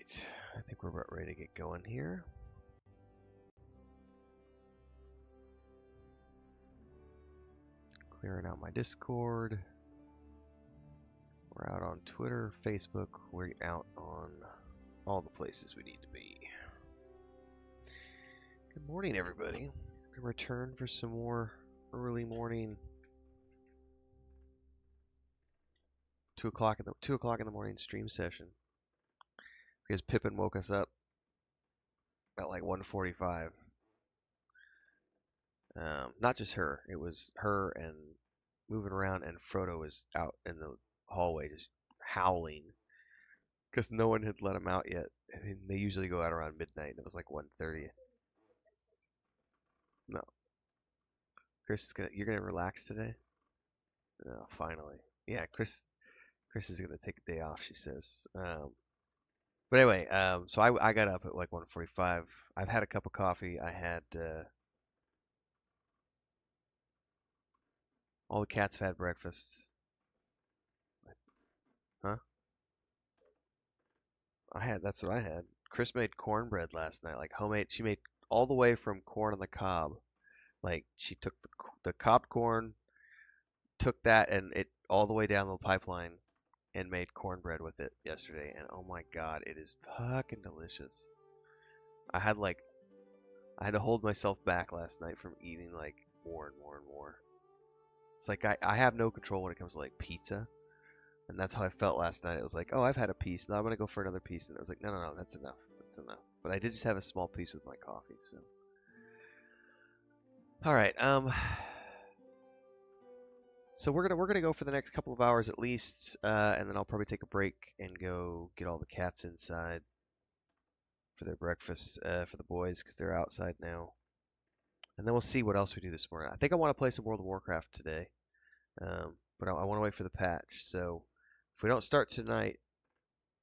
Alright, I think we're about ready to get going here. Clearing out my Discord. We're out on Twitter, Facebook, we're out on all the places we need to be. Good morning, everybody. We return for some more early morning 2 o'clock in the morning stream session. Because Pippin woke us up at like 1:45. Not just her, it was her and moving around, and Frodo was out in the hallway just howling because no one had let him out yet. I mean, they usually go out around midnight. It was like 1:30. No, Chris is you're gonna relax today. Oh, finally, yeah, Chris is gonna take a day off, she says. But anyway, so I got up at like 1:45. I've had a cup of coffee. I had all the cats have had breakfast. Huh? That's what I had. Chris made cornbread last night, like homemade. She made all the way from corn on the cob. Like she took the cobbed corn, took that and it all the way down the pipeline, and made cornbread with it yesterday. And oh my God, it is fucking delicious. I had to hold myself back last night from eating like more and more and more. It's like I have no control when it comes to like pizza. And that's how I felt last night. It was like, oh, I've had a piece. Now I'm going to go for another piece. And it was like, no, that's enough. That's enough. But I did just have a small piece with my coffee, so. All right. So we're gonna go for the next couple of hours at least, and then I'll probably take a break and go get all the cats inside for their breakfast for the boys because they're outside now. And then we'll see what else we do this morning. I think I want to play some World of Warcraft today, but I want to wait for the patch. So if we don't start tonight,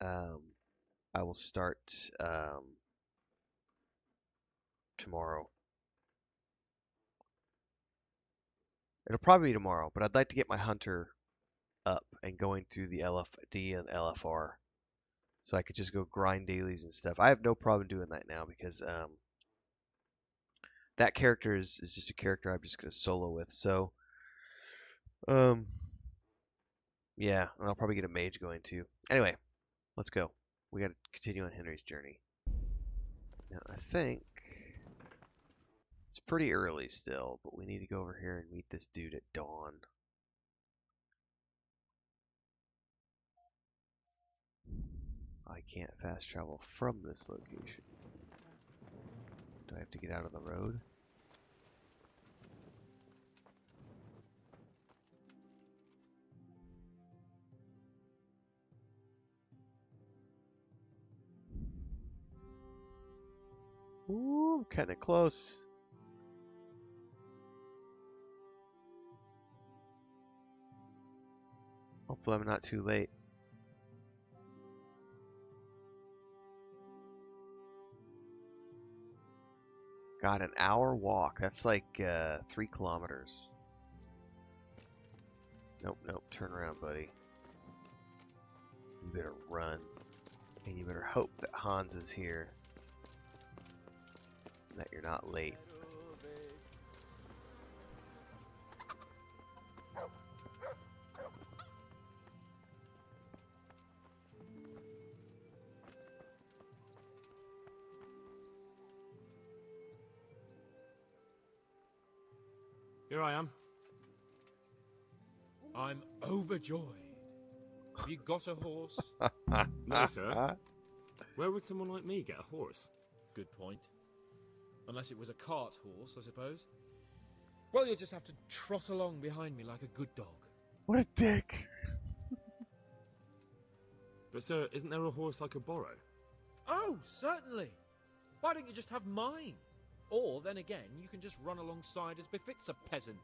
I will start tomorrow. It'll probably be tomorrow, but I'd like to get my hunter up and going through the LFD and LFR, so I could just go grind dailies and stuff. I have no problem doing that now because that character is just a character I'm just gonna solo with. So yeah, and I'll probably get a mage going too. Anyway, let's go. We got to continue on Henry's journey. Now I think it's pretty early still, but we need to go over here and meet this dude at dawn. I can't fast travel from this location. Do I have to get out on the road? Ooh, kinda close. Hopefully I'm not too late. Got an hour walk. That's like 3 kilometers. Nope. Turn around, buddy. You better run. And you better hope that Hans is here. And that you're not late. Here I am. I'm overjoyed. Have you got a horse? No, sir. Where would someone like me get a horse? Good point. Unless it was a cart horse, I suppose. Well, you'll just have to trot along behind me like a good dog. What a dick! But, sir, isn't there a horse I could borrow? Oh, certainly. Why don't you just have mine? Or, then again, you can just run alongside as befits a peasant.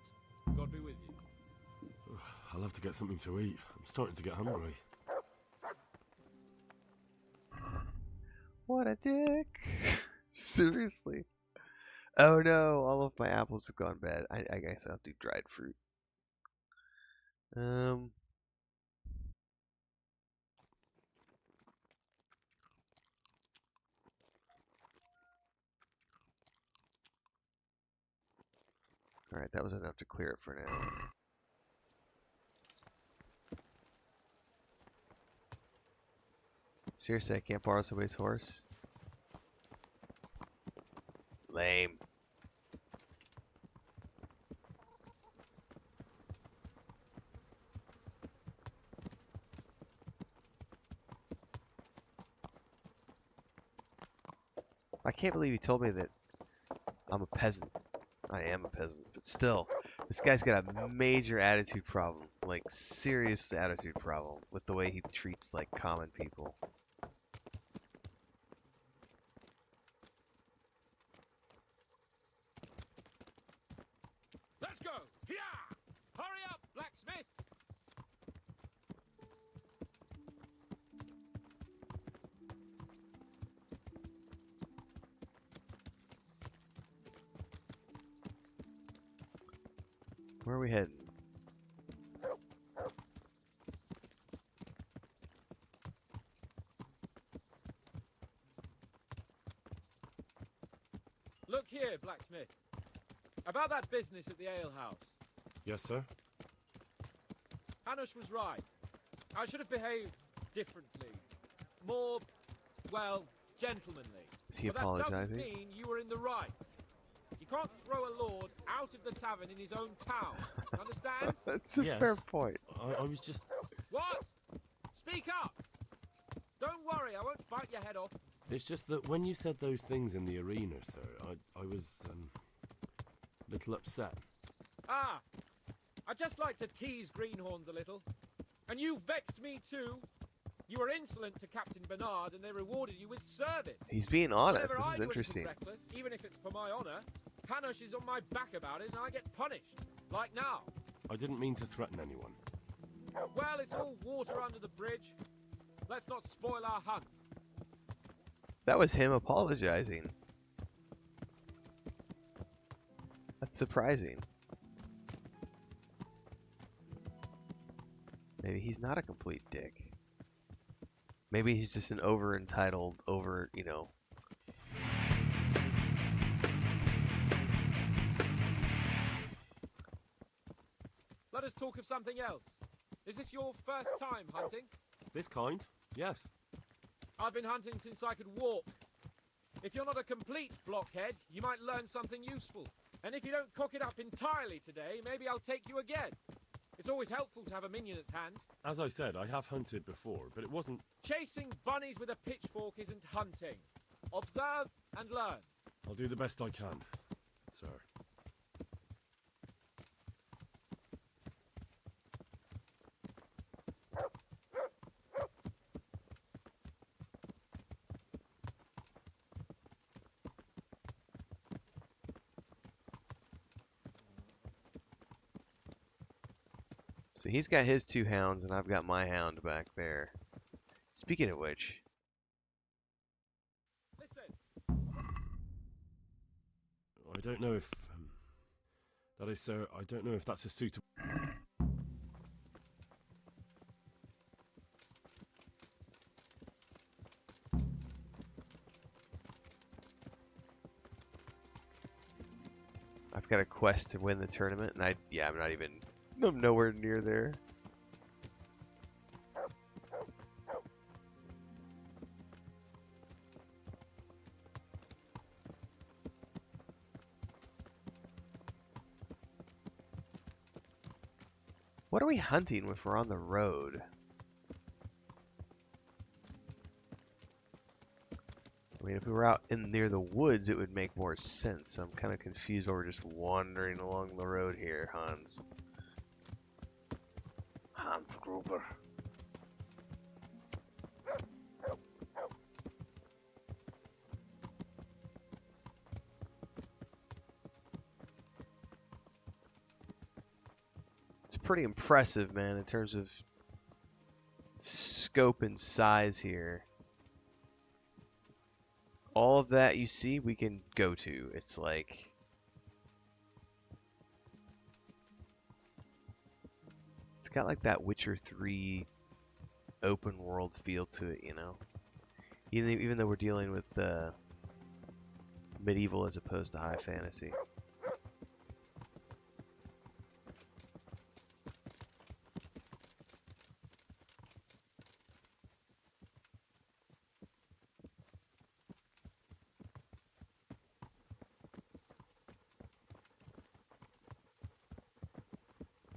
God be with you. I'll have to get something to eat. I'm starting to get hungry. What a dick! Seriously. Oh no, all of my apples have gone bad. I guess I'll do dried fruit. Alright, that was enough to clear it for now. Seriously, I can't borrow somebody's horse? Lame. I can't believe you told me that I'm a peasant. I am a peasant, but still, this guy's got a major attitude problem, like serious attitude problem with the way he treats like common people. Let's go! Yeah! Hurry up, blacksmith! Where are we heading? Look here, blacksmith. About that business at the alehouse. Yes, sir. Hanush was right. I should have behaved differently. More, well, gentlemanly. Is he But that doesn't apologizing? mean you were in the right. You can't throw a lord out of the tavern in his own town. Understand? That's a Yes. fair point. I was just... What? Speak up! Don't worry, I won't bite your head off. It's just that when you said those things in the arena, sir, I was, a little upset. Ah, I just like to tease greenhorns a little. And you vexed me too. You were insolent to Captain Bernard and they rewarded you with service. He's being honest. Whenever This I is do anything interesting. reckless, even if it's for my honor, Hanush is on my back about it and I get punished. Like now. I didn't mean to threaten anyone. Well, it's all water under the bridge. Let's not spoil our hunt. That was him apologizing. That's surprising. Maybe he's not a complete dick. Maybe he's just an over-entitled, you know. Let us talk of something else. Is this your first time hunting? This kind? Yes. I've been hunting since I could walk. If you're not a complete blockhead, you might learn something useful. And if you don't cock it up entirely today, maybe I'll take you again. It's always helpful to have a minion at hand. As I said, I have hunted before, but it wasn't... Chasing bunnies with a pitchfork isn't hunting. Observe and learn. I'll do the best I can, sir. So he's got his two hounds, and I've got my hound back there. Speaking of which, Listen. I don't know if... that is, sir, I don't know if that's a suitable... I've got a quest to win the tournament, and I'm nowhere near there. What are we hunting if we're on the road? I mean, if we were out in near the woods, it would make more sense. I'm kind of confused why we're just wandering along the road here, Hans. Hans Gruber. It's pretty impressive, man, in terms of scope and size here. All of that you see, we can go to. It's like... It's got like that Witcher 3 open world feel to it, you know? Even though we're dealing with medieval as opposed to high fantasy.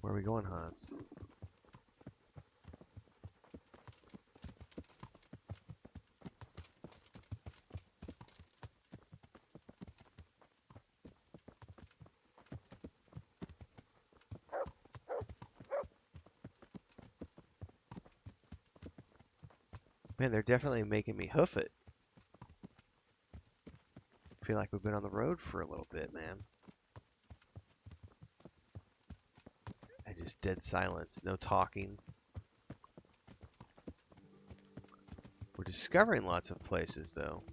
Where are we going, Hans? Man, they're definitely making me hoof it. Feel like we've been on the road for a little bit, man. And just dead silence, no talking. We're discovering lots of places, though.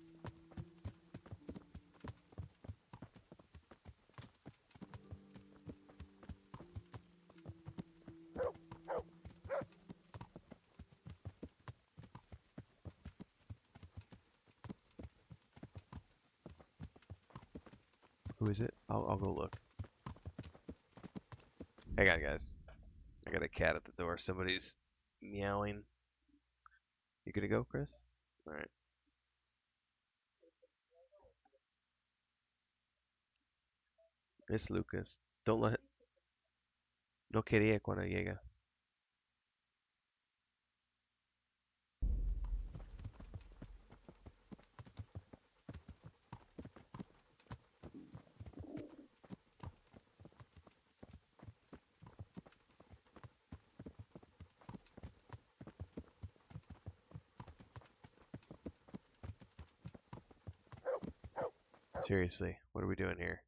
Who is it? I'll go look. Hang on, guys. I got a cat at the door. Somebody's meowing. You gonna go, Chris? All right. It's Lucas. Don't let. No quería cuando llega. Seriously, what are we doing here?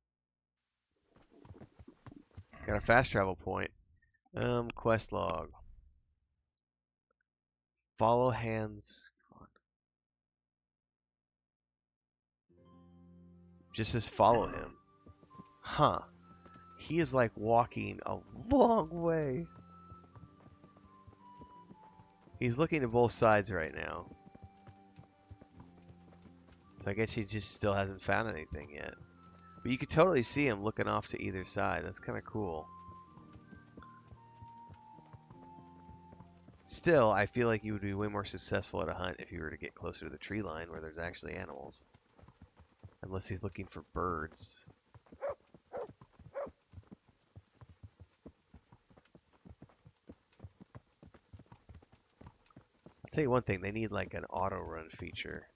Got a fast travel point. Quest log. Follow hands. Come on. Just says follow him. Huh. He is like walking a long way. He's looking to both sides right now. So I guess he just still hasn't found anything yet. But you could totally see him looking off to either side. That's kind of cool. Still, I feel like you would be way more successful at a hunt if you were to get closer to the tree line where there's actually animals. Unless he's looking for birds. I'll tell you one thing, they need like an auto run feature.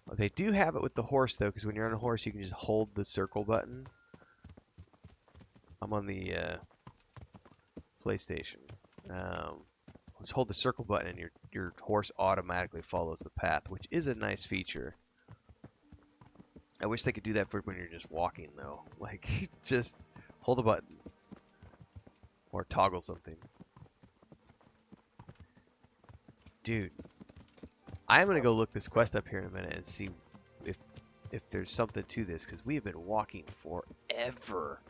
Well, they do have it with the horse though, because when you're on a horse you can just hold the circle button. I'm on the PlayStation. Just hold the circle button and your horse automatically follows the path, which is a nice feature. I wish they could do that for when you're just walking though. Like, just hold a button. Or toggle something. Dude. I'm gonna go look this quest up here in a minute and see if there's something to this, because we've been walking forever.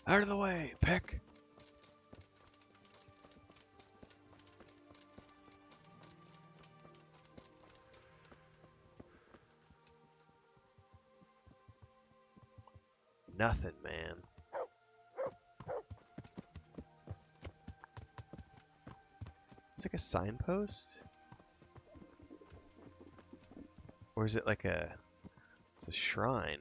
Out of the way, Peck. Nothing, man. It's like a signpost? Or is it like it's a shrine?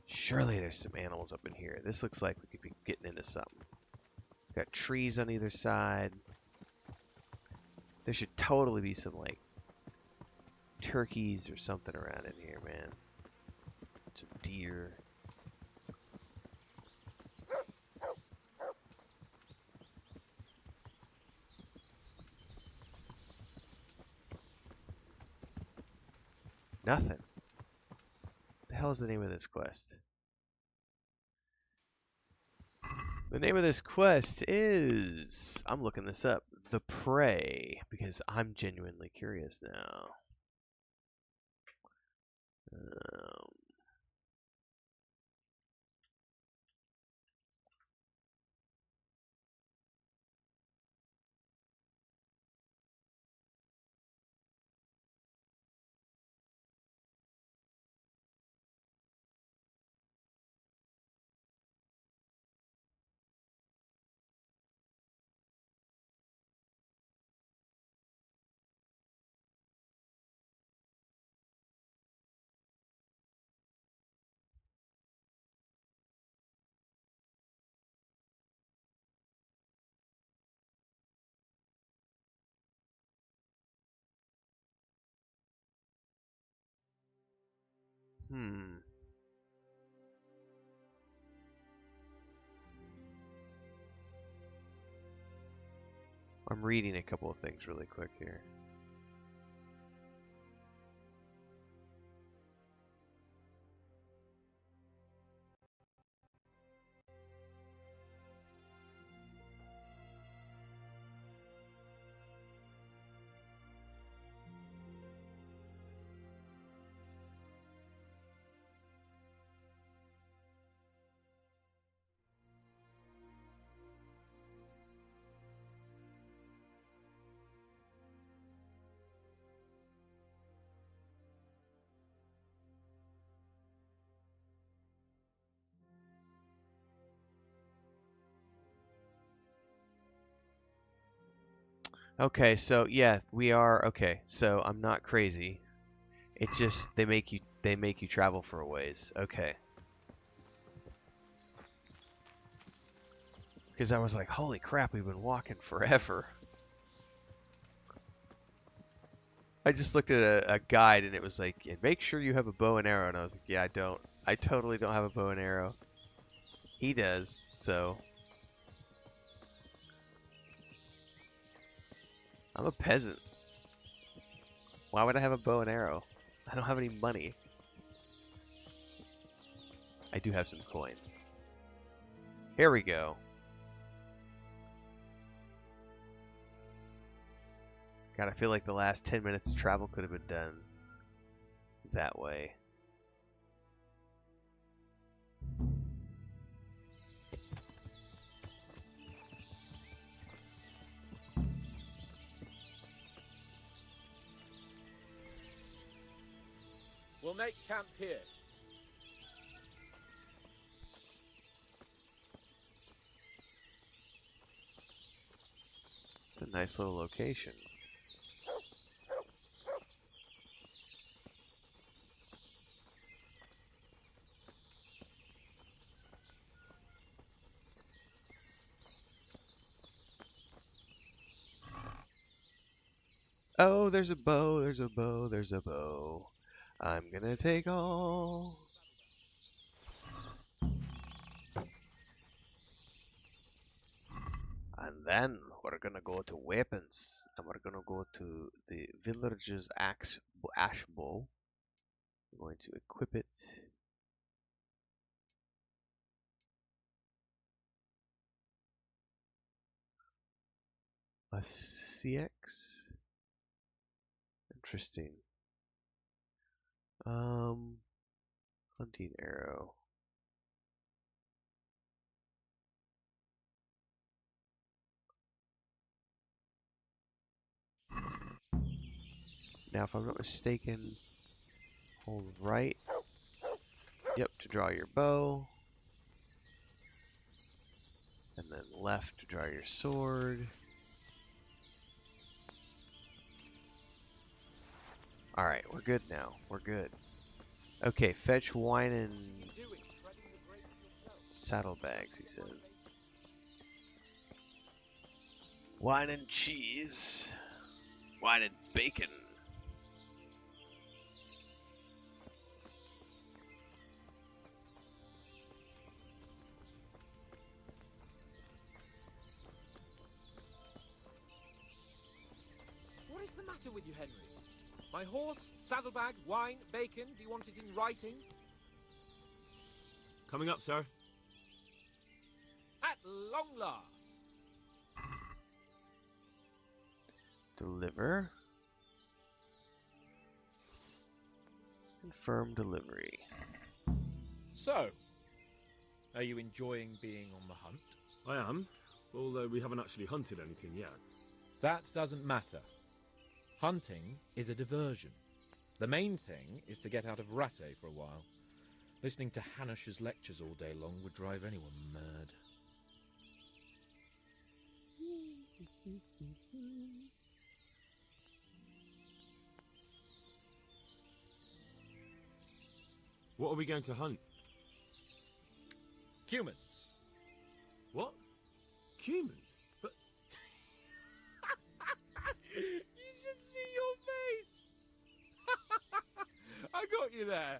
Surely there's some animals up in here. This looks like we could be getting into something. Got trees on either side. There should totally be some, like, turkeys or something around in here, man. Some deer. Nothing. The hell is the name of this quest? The name of this quest is... I'm looking this up. The Prey, because I'm genuinely curious now. Um, hmm. I'm reading a couple of things really quick here. Okay, so yeah, we are okay. So I'm not crazy. It just they make you travel for a ways. Okay. Because I was like, holy crap, we've been walking forever. I just looked at a guide and it was like, and make sure you have a bow and arrow. And I was like, yeah, I don't. I totally don't have a bow and arrow. He does, so I'm a peasant. Why would I have a bow and arrow? I don't have any money. I do have some coin. Here we go. God, I feel like the last 10 minutes of travel could have been done that way. We'll make camp here. It's a nice little location. Oh, there's a bow, there's a bow, there's a bow. I'm gonna take all. And then we're gonna go to weapons, and we're gonna go to the villager's ash bow. We're going to equip it. A CX? Interesting. Hunting arrow. Now, if I'm not mistaken, hold right. Yep, to draw your bow. And then left to draw your sword. Alright, we're good now. We're good. Okay, fetch wine and saddlebags, he said. Wine and cheese. Wine and bacon. What is the matter with you, Henry? My horse, saddlebag, wine, bacon. Do you want it in writing? Coming up, sir. At long last. Deliver. Confirm delivery. So, are you enjoying being on the hunt? I am, although we haven't actually hunted anything yet. That doesn't matter. Hunting is a diversion. The main thing is to get out of Rattay for a while. Listening to Hanish's lectures all day long would drive anyone mad. What are we going to hunt? Humans. What? Humans? But You should see your face! I got you there.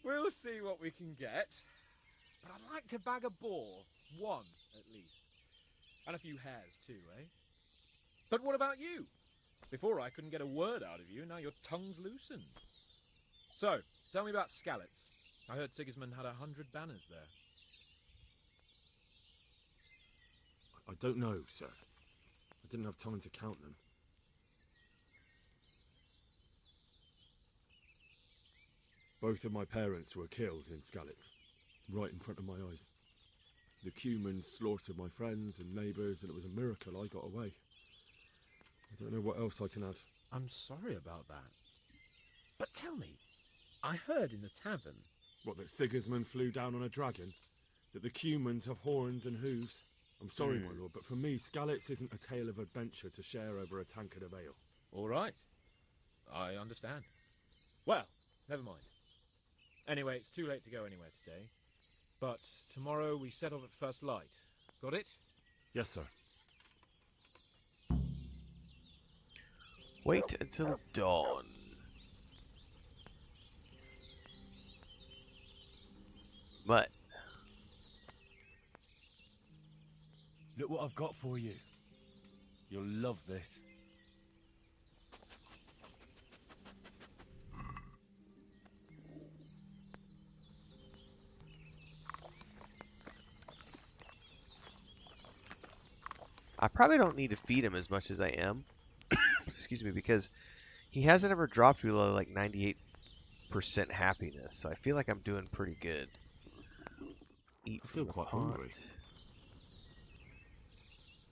We'll see what we can get. But I'd like to bag a boar. One, at least. And a few hares, too, eh? But what about you? Before I couldn't get a word out of you, now your tongue's loosened. So, tell me about Skalitz. I heard Sigismund had 100 banners there. I don't know, sir. I didn't have time to count them. Both of my parents were killed in Skalitz, right in front of my eyes. The Cumans slaughtered my friends and neighbours, and it was a miracle I got away. I don't know what else I can add. I'm sorry about that. But tell me, I heard in the tavern... What, that Sigismund flew down on a dragon? That the Cumans have horns and hooves? I'm sorry, my lord, but for me, Skalitz isn't a tale of adventure to share over a tankard of ale. All right. I understand. Well, never mind. Anyway, it's too late to go anywhere today. But tomorrow we set off at first light. Got it? Yes, sir. Wait until dawn. But Look what I've got for you. You'll love this. I probably don't need to feed him as much as I am. Excuse me, because he hasn't ever dropped below like 98% happiness, so I feel like I'm doing pretty good. Eat I from feel the quite pot. hungry.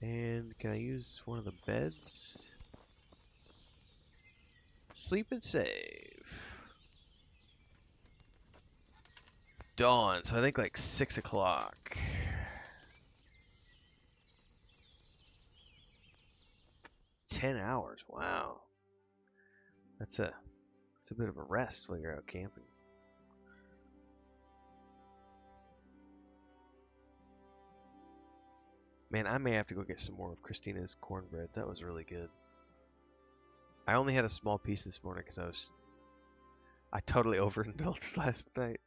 And can I use one of the beds? Sleep and save. Dawn, so I think like 6 o'clock. $10, wow. That's a bit of a rest while you're out camping. Man, I may have to go get some more of Christina's cornbread. That was really good. I only had a small piece this morning because I totally overindulged last night.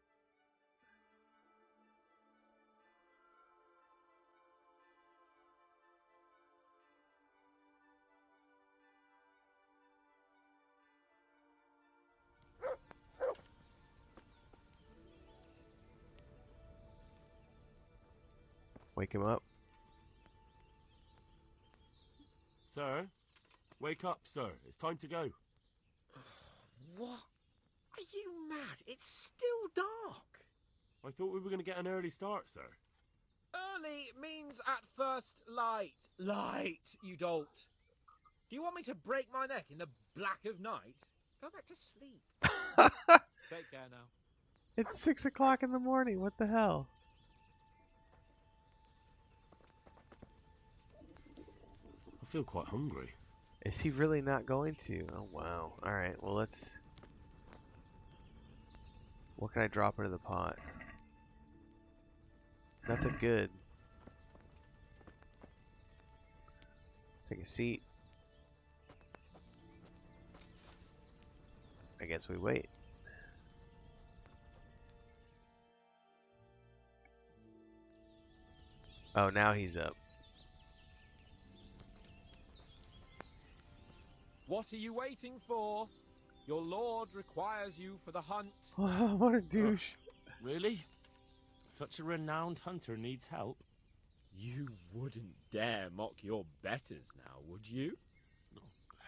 Wake him up. Sir? Wake up, sir. It's time to go. What? Are you mad? It's still dark. I thought we were going to get an early start, sir. Early means at first light. Light, you dolt. Do you want me to break my neck in the black of night? Go back to sleep. Take care now. It's 6 o'clock in the morning. What the hell? I feel quite hungry. Is he really not going to? Oh, wow. Alright, well, let's... What can I drop into the pot? Nothing good. Take a seat. I guess we wait. Oh, now he's up. What are you waiting for? Your lord requires you for the hunt. What a douche. Really? Such a renowned hunter needs help? You wouldn't dare mock your betters now, would you?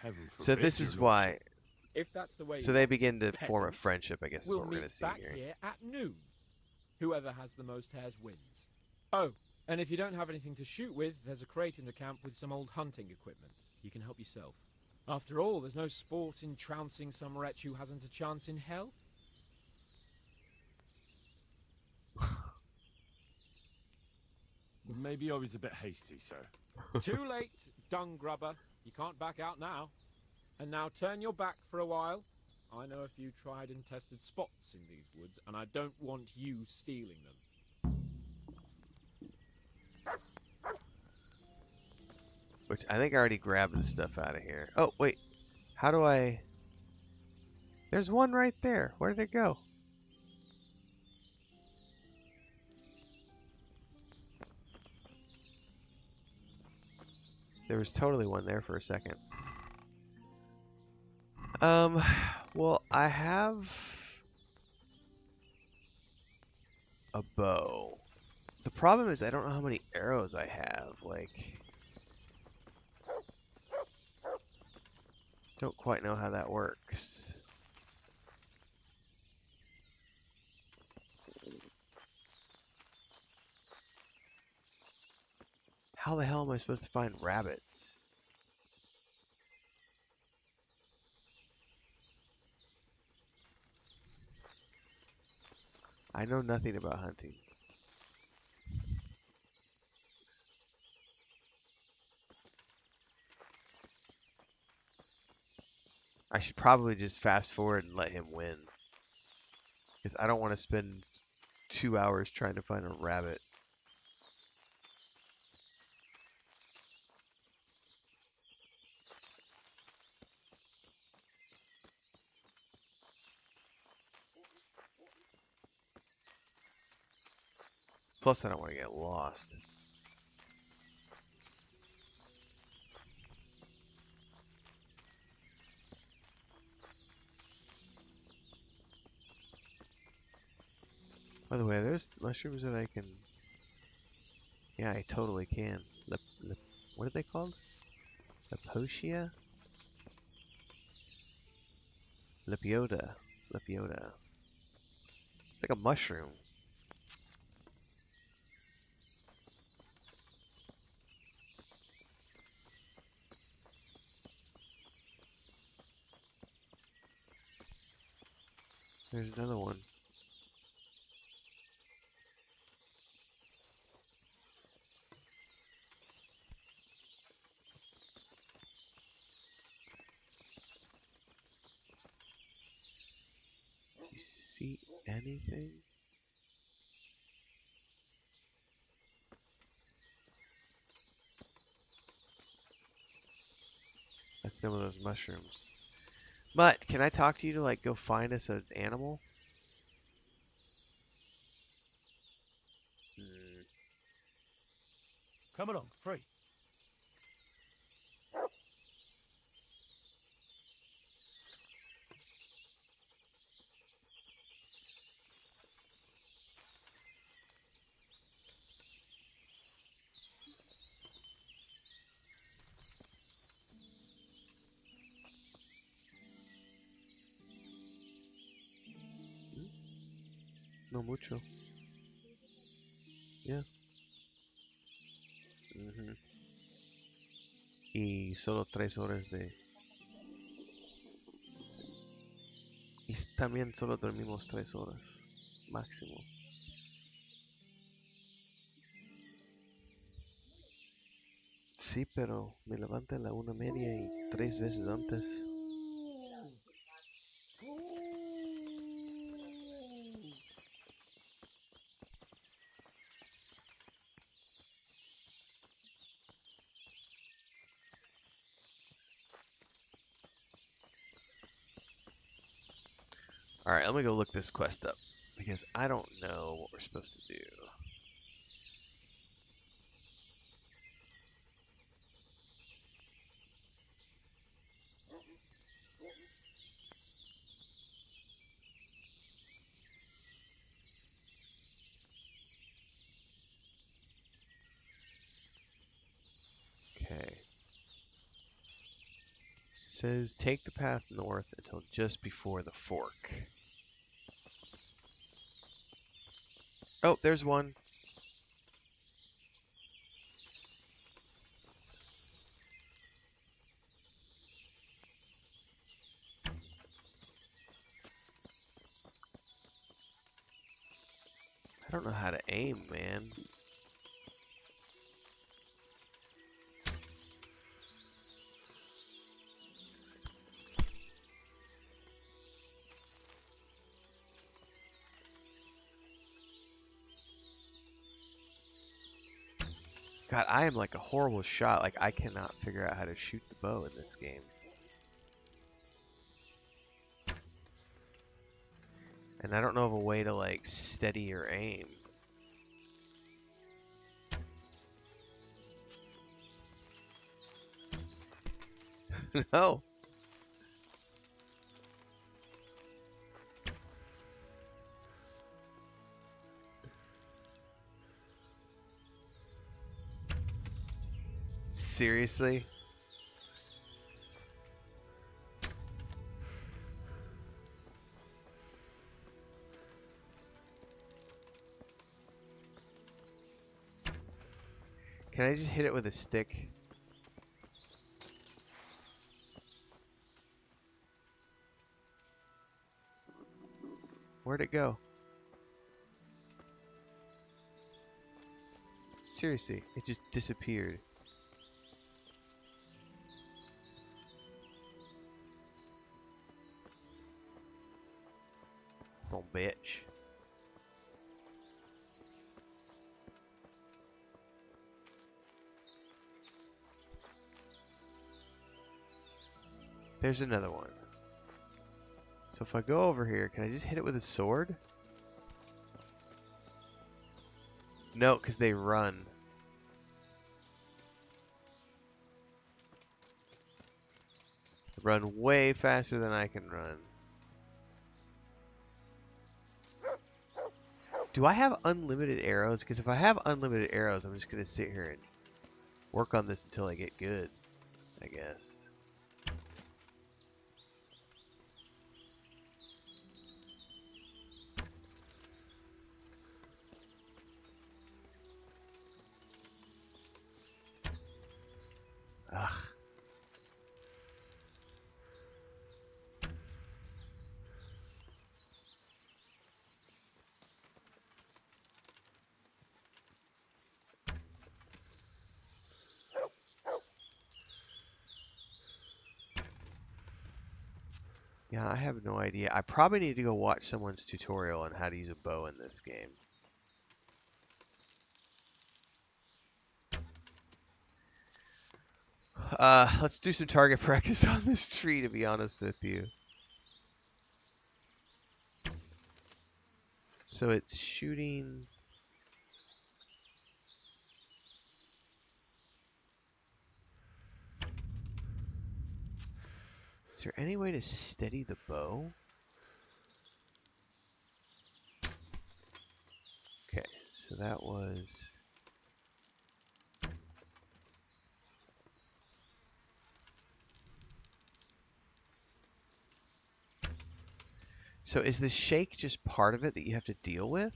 Heaven So forbid, this your is why. lordship. If that's the way So you they want begin to it, form a peasant, friendship, I guess is we'll what we're meet going to see back here. here at noon. Whoever has the most hares wins. Oh, and if you don't have anything to shoot with, there's a crate in the camp with some old hunting equipment. You can help yourself. After all, there's no sport in trouncing some wretch who hasn't a chance in hell. Maybe I was a bit hasty, sir. Too late, dung grubber. You can't back out now. And now turn your back for a while. I know a few tried and tested spots in these woods, and I don't want you stealing them. Which I think I already grabbed the stuff out of here. Oh, wait. How do I... There's one right there. Where did it go? There was totally one there for a second. Well, I have a bow. The problem is I don't know how many arrows I have. Like, don't quite know how that works. How the hell am I supposed to find rabbits? I know nothing about hunting. I should probably just fast forward and let him win. Because I don't want to spend 2 hours trying to find a rabbit. Plus, I don't want to get lost. By the way, there's mushrooms that I can... Yeah, I totally can. What are they called? Lepotia? Lepiota. Lepiota. It's like a mushroom. There's another one. You see anything? That's some of those mushrooms. Mutt, can I talk to you to like go find us an animal? Hmm. Come along, free. No mucho. Yeah. Mhm. Y solo 3 horas de... Y también solo dormimos 3 horas. Máximo. Sí, pero me levanto a la 1:30 y 3 veces antes. Alright, let me go look this quest up. Because I don't know what we're supposed to do. Okay. Says take the path north until just before the fork. Oh, there's one. I don't know how to aim, man. God, I am like a horrible shot. Like, I cannot figure out how to shoot the bow in this game. And I don't know of a way to, like, steady your aim. No. Seriously? Can I just hit it with a stick? Where'd it go? Seriously, it just disappeared. Oh, bitch. There's another one. So if I go over here, can I just hit it with a sword? No, because they run. Run way faster than I can run. Do I have unlimited arrows? Because if I have unlimited arrows, I'm just going to sit here and work on this until I get good, I guess. Ugh. Yeah, I have no idea. I probably need to go watch someone's tutorial on how to use a bow in this game. Let's do some target practice on this tree, to be honest with you. So it's shooting... Is there any way to steady the bow? Okay, so that was... So is the shake just part of it that you have to deal with?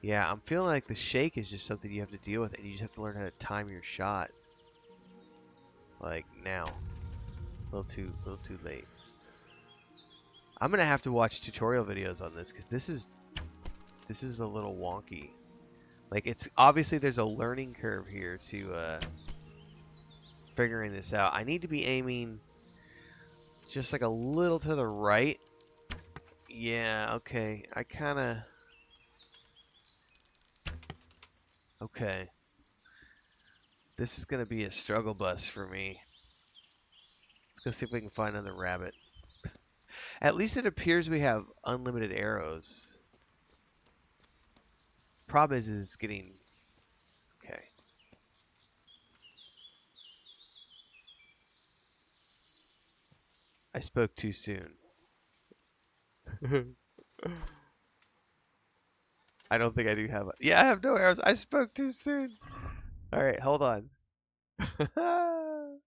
Yeah, I'm feeling like the shake is just something you have to deal with, and you just have to learn how to time your shot. Like now. A little too late. I'm gonna have to watch tutorial videos on this because this is a little wonky. Like, it's obviously there's a learning curve here to figuring this out. I need to be aiming just like a little to the right. Yeah, okay. I kind of... Okay. This is going to be a struggle bus for me. Let's go see if we can find another rabbit. At least it appears we have unlimited arrows. Problem is it's getting I spoke too soon. I don't think I do have a... Yeah, I have no arrows. I spoke too soon. Alright, hold on. Are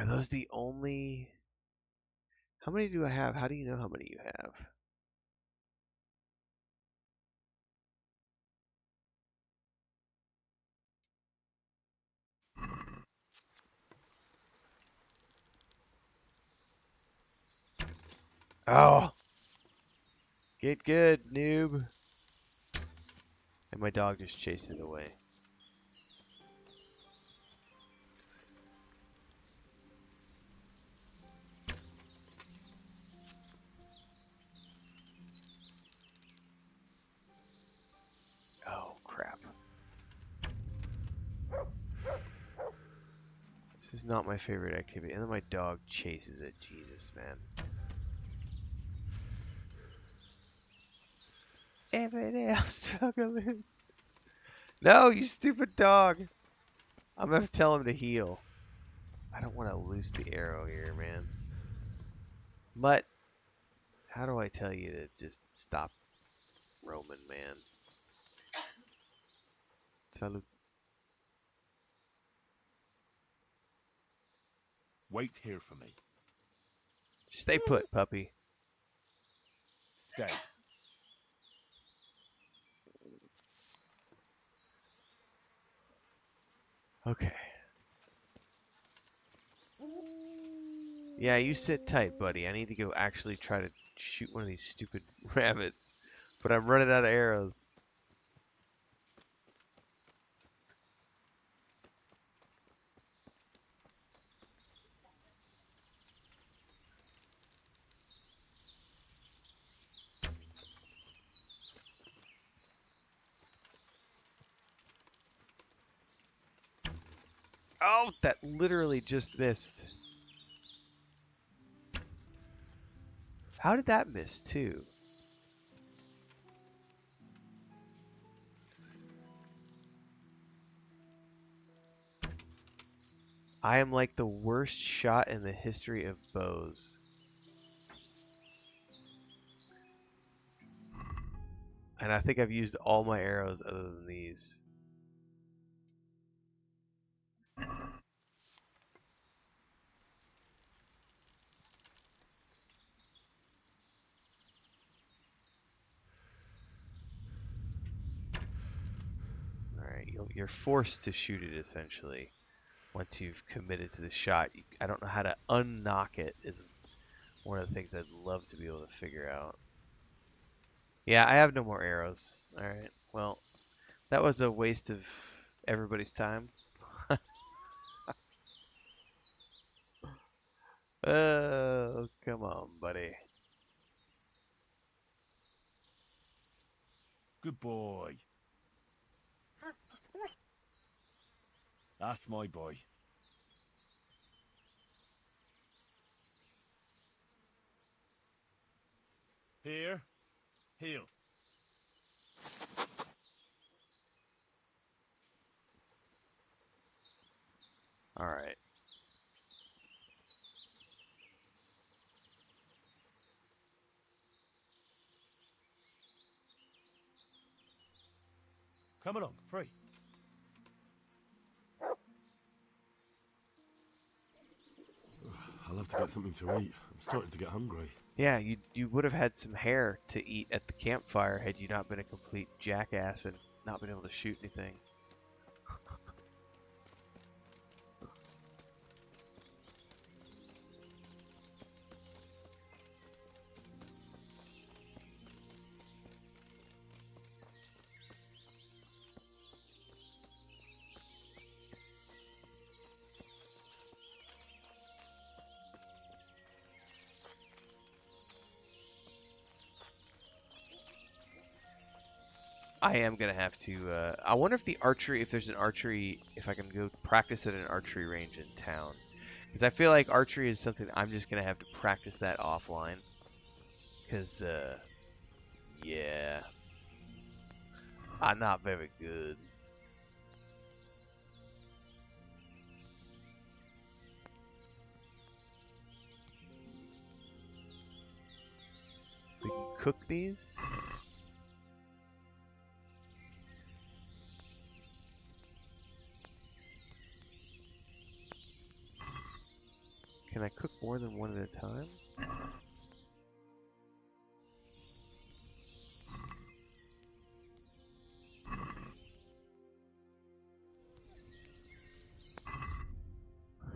those the only... How many do I have? How do you know how many you have? Oh! Get good, noob. And my dog just chased it away. Oh, crap. This is not my favorite activity. And then my dog chases it. Jesus, man. Every day I'm struggling. No, you stupid dog. I'm gonna have to tell him to heal. I don't want to lose the arrow here, man. Mutt, how do I tell you to just stop roaming, man? Salud. Wait here for me. Stay put, puppy. Stay. Okay. Yeah, you sit tight, buddy. I need to go actually try to shoot one of these stupid rabbits. But I'm running out of arrows. Oh, that literally just missed. How did that miss, too? I am like the worst shot in the history of bows. And I think I've used all my arrows other than these. Alright, you're forced to shoot it, essentially. Once you've committed to the shot. I don't know how to unknock it is one of the things I'd love to be able to figure out. Yeah, I have no more arrows. Alright, well, that was a waste of everybody's time. Oh, come on, buddy. Good boy. That's my boy. Here. Heal. Alright. Come along, free. I'll have to get something to eat. I'm starting to get hungry. Yeah, you would have had some hair to eat at the campfire had you not been a complete jackass and not been able to shoot anything. I am gonna have to. I wonder if the archery, if there's an archery, if I can go practice at an archery range in town, because I feel like archery is something I'm just gonna have to practice that offline. Because yeah, I'm not very good. We can cook these. Can I cook more than one at a time?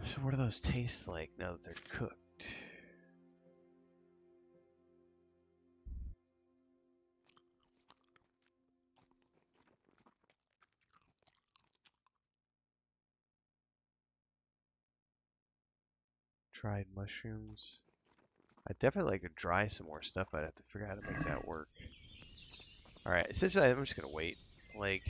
So what do those taste like now that they're cooked? Dried mushrooms. I'd definitely like to dry some more stuff. I'd have to figure out how to make that work. Alright, essentially I'm just gonna wait. Like,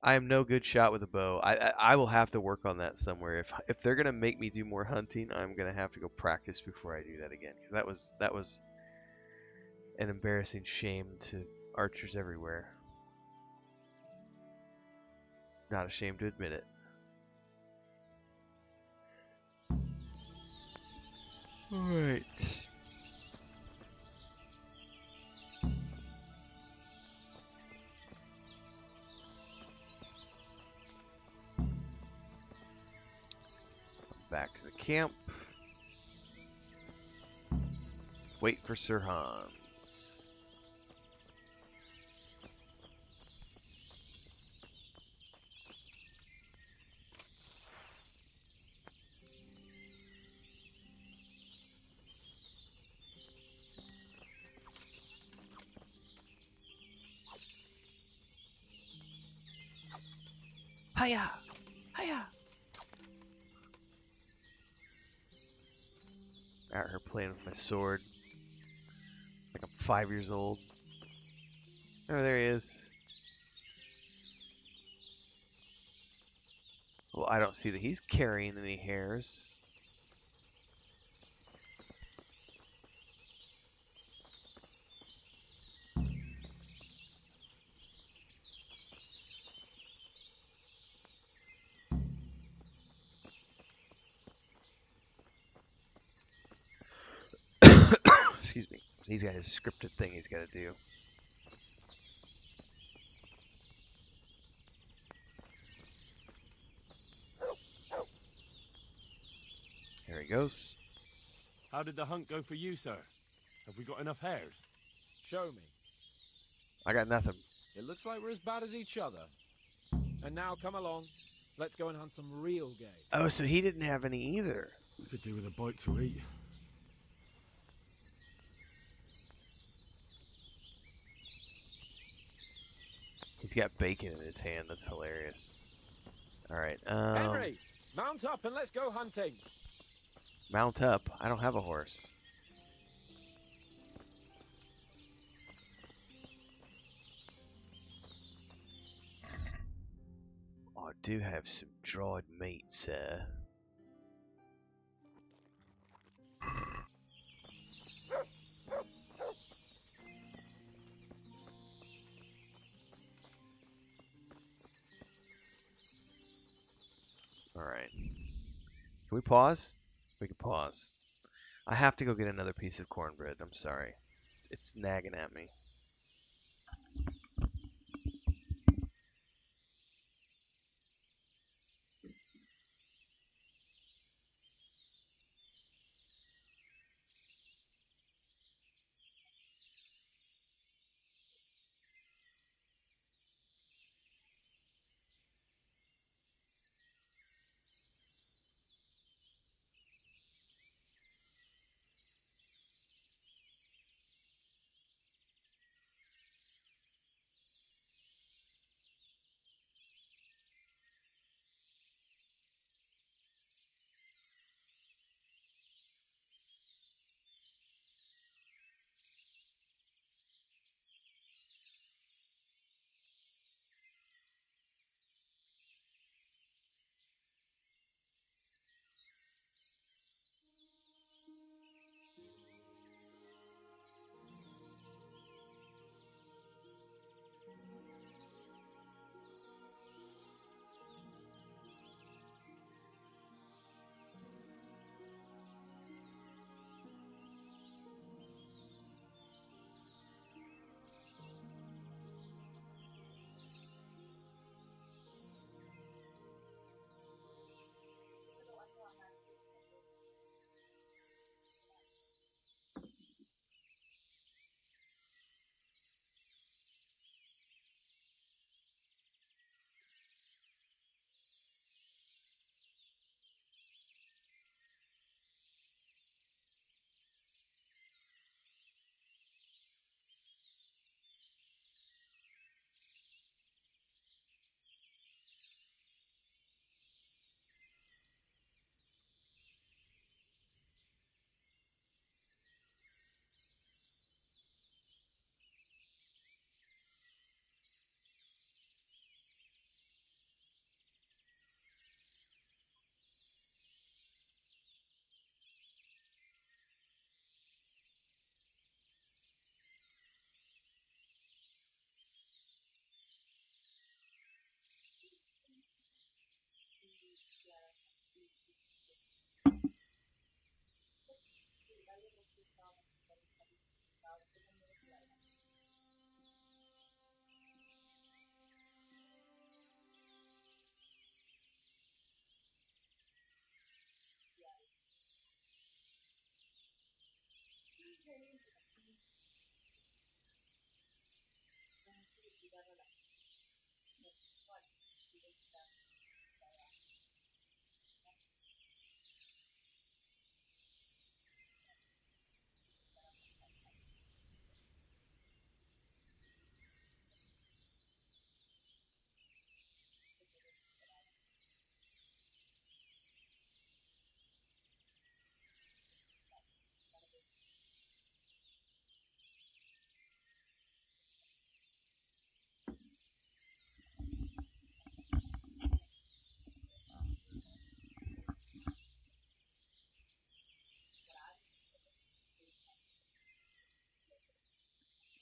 I am no good shot with a bow. I will have to work on that somewhere. If they're gonna make me do more hunting, I'm gonna have to go practice before I do that again. Because that was an embarrassing shame to archers everywhere. Not ashamed to admit it. Alright. Back to the camp. Wait for Sir Hans. Hiya! Hiya! Out here playing with my sword. Like I'm 5 years old. Oh, there he is. Well, I don't see that he's carrying any hairs. Excuse me. He's got his scripted thing he's got to do. Here he goes. How did the hunt go for you, sir? Have we got enough hares? Show me. I got nothing. It looks like we're as bad as each other. And now come along. Let's go and hunt some real game. Oh, so he didn't have any either. We could do with a bite to eat. He's got bacon in his hand. That's hilarious. All right. Henry, mount up and let's go hunting. Mount up. I don't have a horse. Oh, I do have some dried meat, sir. All right. Can we pause? We can pause. I have to go get another piece of cornbread. I'm sorry. It's nagging at me.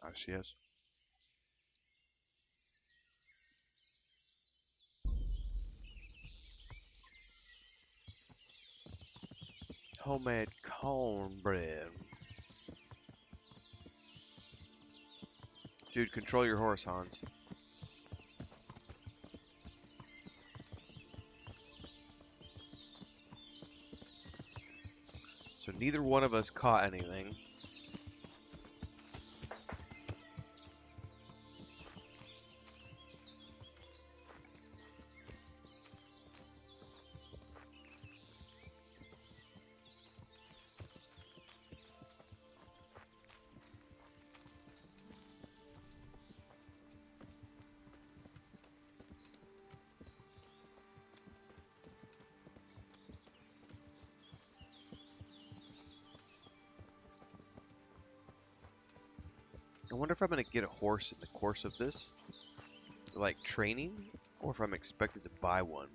Oh, she is. Homemade cornbread. Dude, control your horse, Hans. So neither one of us caught anything. I wonder if I'm going to get a horse in the course of this, like training, or if I'm expected to buy one.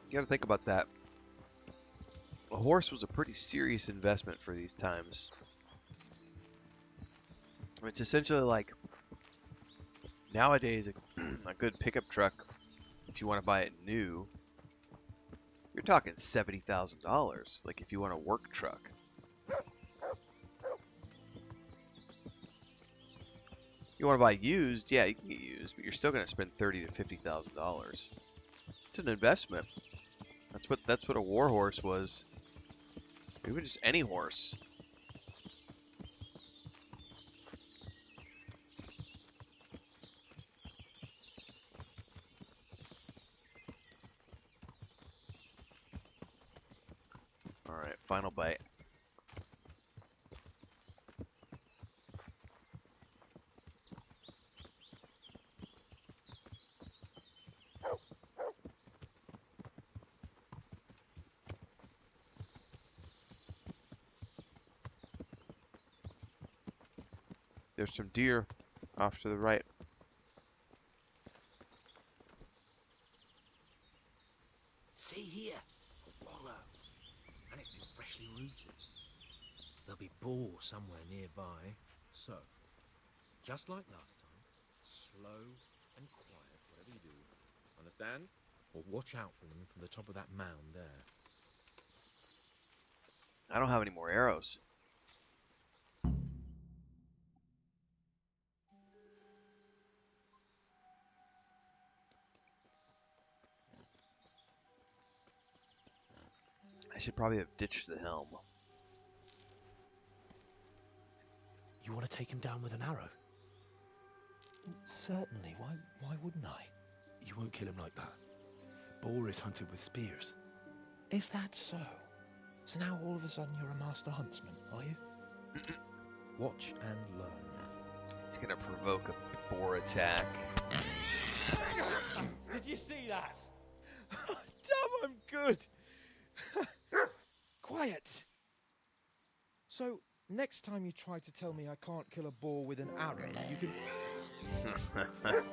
You got to think about that. A horse was a pretty serious investment for these times. It's essentially like nowadays a good pickup truck, if you want to buy it new, you're talking $70,000. Like if you want a work truck. You want to buy used, yeah, you can get used, but you're still going to spend $30,000 to $50,000. It's an investment. That's what a war horse was. Even just any horse. All right, final bite. There's some deer off to the right. See here, a wallow, and it's been freshly rooted. There'll be boar somewhere nearby, so, just like last time, slow and quiet, whatever you do. Understand? Or watch out for them from the top of that mound there. I don't have any more arrows. I should probably have ditched the helm. You want to take him down with an arrow? Certainly. Why wouldn't I? You won't kill him like that. Boar is hunted with spears. Is that so? So now all of a sudden you're a master huntsman, are you? Watch and learn. It's gonna provoke a boar attack. Did you see that? Damn, I'm good. Quiet. So, next time you try to tell me I can't kill a boar with an arrow, you can...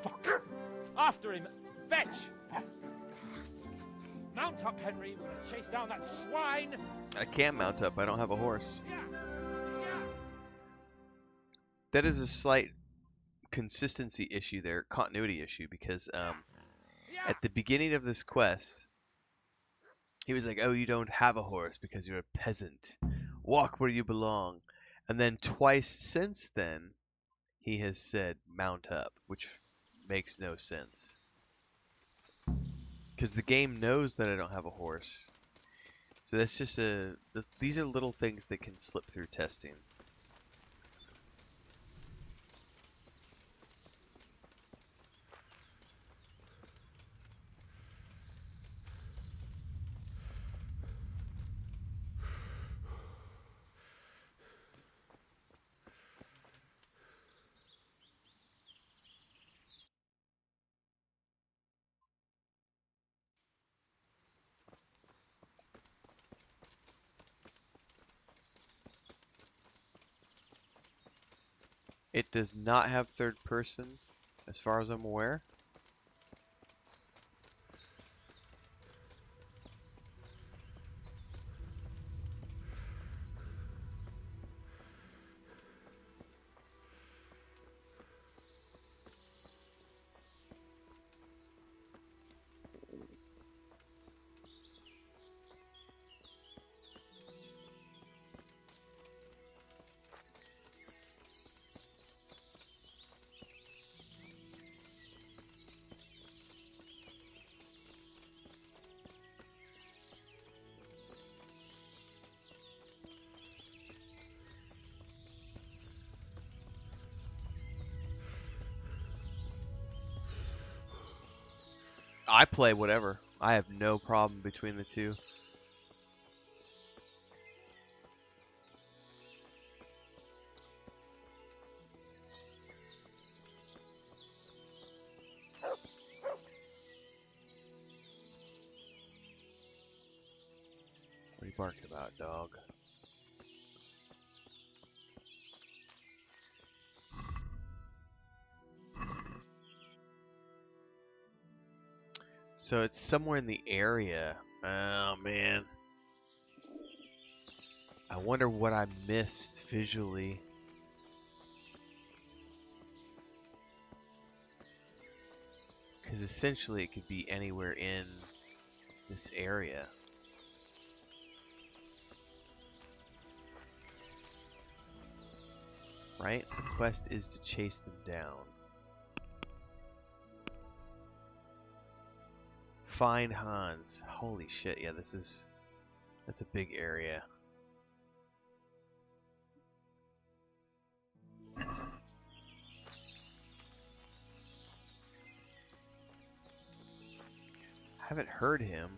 Fuck. After him. Fetch. Mount up, Henry. We're gonna chase down that swine. I can't mount up. I don't have a horse. Yeah. That is a slight consistency issue there, continuity issue, because at the beginning of this quest, he was like, oh, you don't have a horse because you're a peasant. Walk where you belong. And then twice since then, he has said mount up, which makes no sense. Because the game knows that I don't have a horse. So that's just these are little things that can slip through testing. It does not have third person, as far as I'm aware. I play whatever. I have no problem between the two. What are you barking about, dog? So it's somewhere in the area. Oh man. I wonder what I missed visually. Because essentially it could be anywhere in this area. Right? The quest is to chase them down. Find Hans. Holy shit, yeah, that's a big area. Haven't heard him.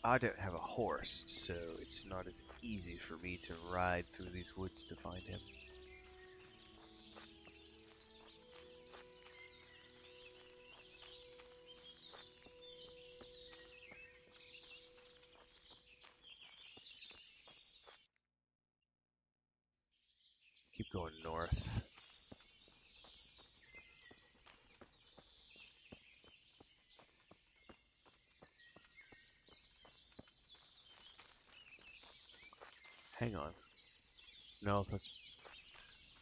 I don't have a horse, so it's not as easy for me to ride through these woods to find him. Keep going north. Hang on. No, that's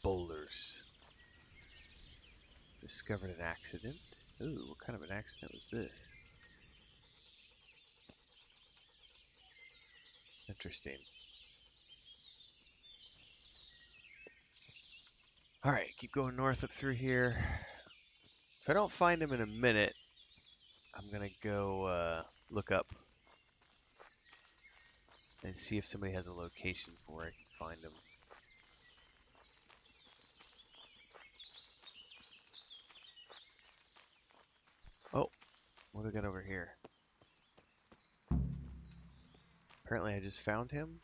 boulders. Discovered an accident. Ooh, what kind of an accident was this? Interesting. Alright, keep going north up through here. If I don't find him in a minute, I'm gonna go look up and see if somebody has a location for where I can find him. Oh, what do we got over here? Apparently I just found him.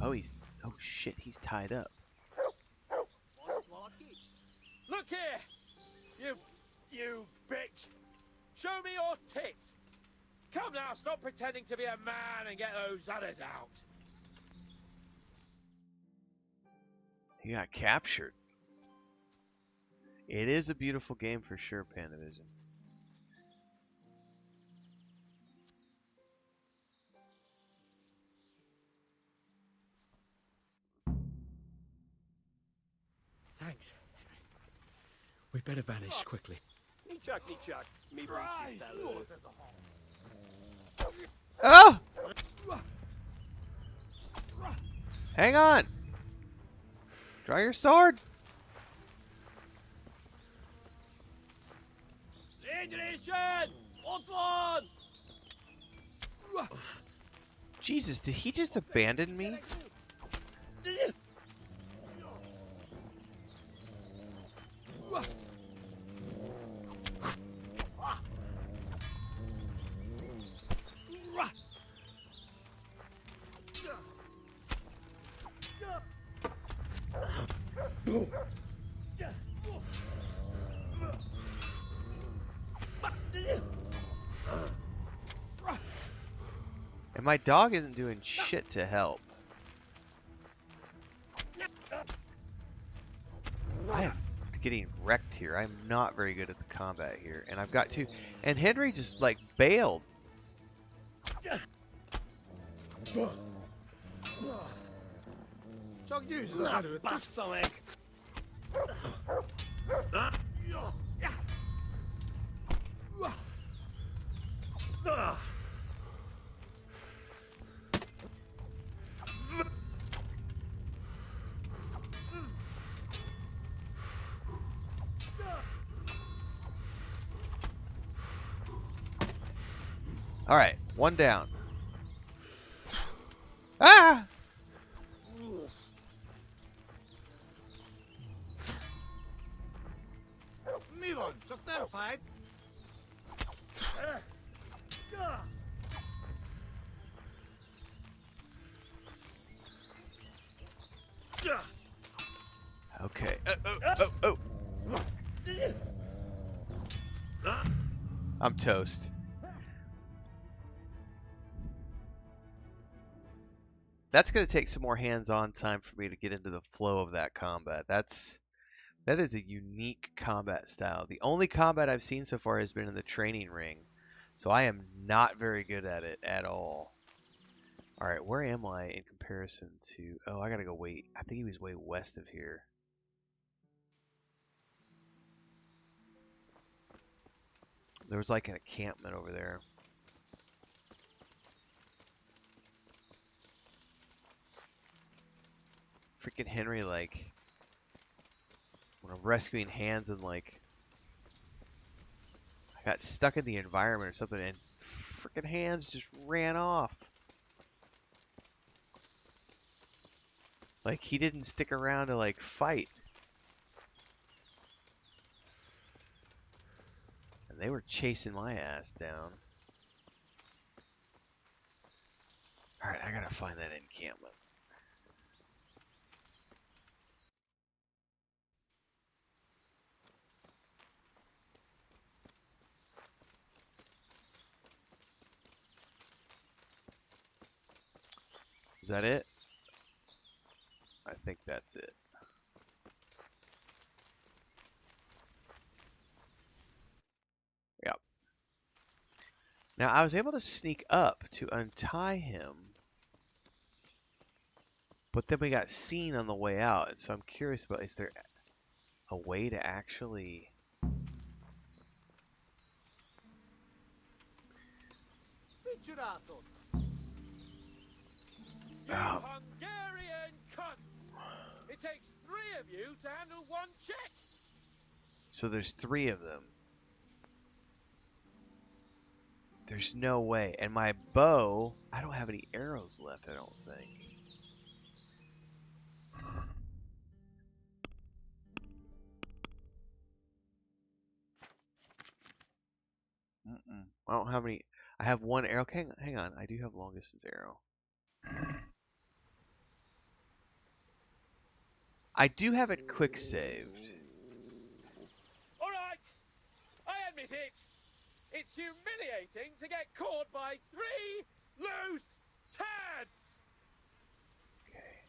Oh, oh shit, he's tied up. Look here! You bitch! Show me your tits! Come now, stop pretending to be a man and get those others out! He got captured. It is a beautiful game for sure, Pandavision. Thanks, Henry. We'd better vanish quickly. Me Oh! Draw your sword. Jesus, did he just abandon me? And my dog isn't doing shit to help. I am getting wrecked here. I'm not very good at the combat here. And I've got to... And Henry just, like, bailed. Alright, one down. Ah! Okay. Oh. I'm toast. That's going to take some more hands-on time for me to get into the flow of that combat. That is a unique combat style. The only combat I've seen so far has been in the training ring. So I am not very good at it at all. Alright, where am I in comparison to... Oh, I gotta go wait. I think he was way west of here. There was like an encampment over there. Freaking Henry, like... When I'm rescuing hands and like... I got stuck in the environment or something and freaking hands just ran off. Like, he didn't stick around to, like, fight. And they were chasing my ass down. Alright, I gotta find that encampment. Is that it? I think that's it. Yep. Now, I was able to sneak up to untie him, but then we got seen on the way out, and so I'm curious about, is there a way to actually... You Hungarian cunts! It takes 3 of you to handle 1 check! So there's 3 of them. There's no way. And my bow, I don't have any arrows left, I don't think. I don't have any. I have 1 arrow. Hang on. I do have long distance arrow. I do have it quick saved. Alright! I admit it! It's humiliating to get caught by 3 loose tads! Okay.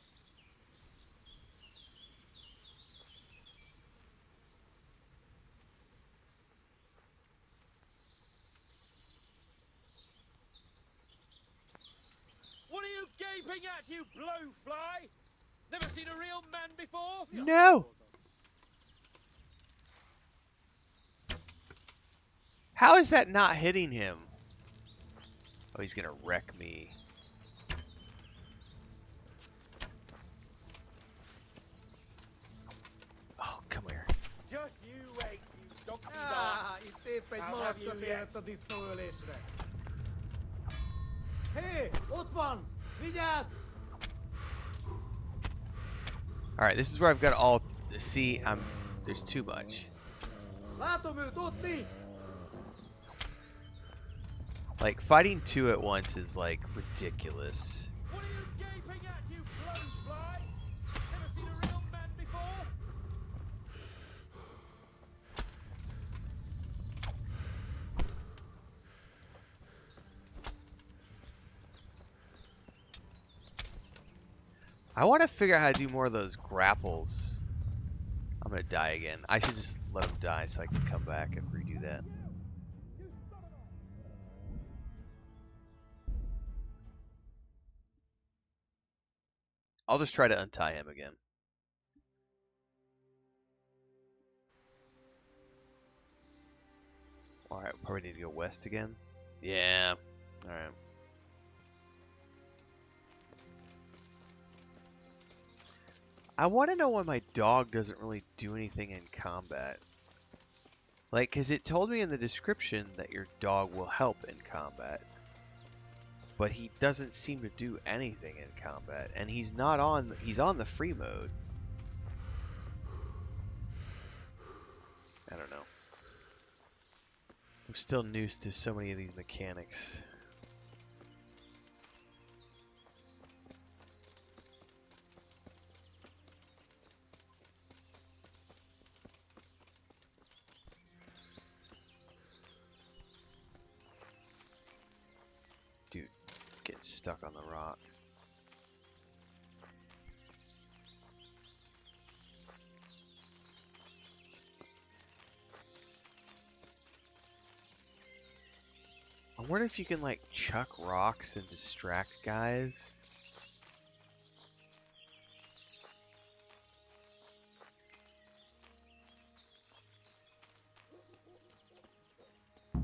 What are you gaping at, you blowfly? Never seen a real man before? No! How is that not hitting him? Oh, he's gonna wreck me. donkey's Ah, arse. itt épp egy I'll malac have you érett a disznóölésre. Hé, ott van! Vigyázz! All right, this is where I've got all. See, there's too much. Látom őt, ott mi! Like fighting two at once is like ridiculous. What are you gaping at, you blowfly? Never seen a real man before? I want to figure out how to do more of those grapples. I'm gonna die again. I should just let him die so I can come back and redo that. I'll just try to untie him again. Alright, probably need to go west again. Yeah. Alright. I want to know why my dog doesn't really do anything in combat. Like, because it told me in the description that your dog will help in combat. But he doesn't seem to do anything in combat. And he's on the free mode. I don't know. I'm still new to so many of these mechanics. Dude, get stuck on the rocks. I wonder if you can like chuck rocks and distract guys.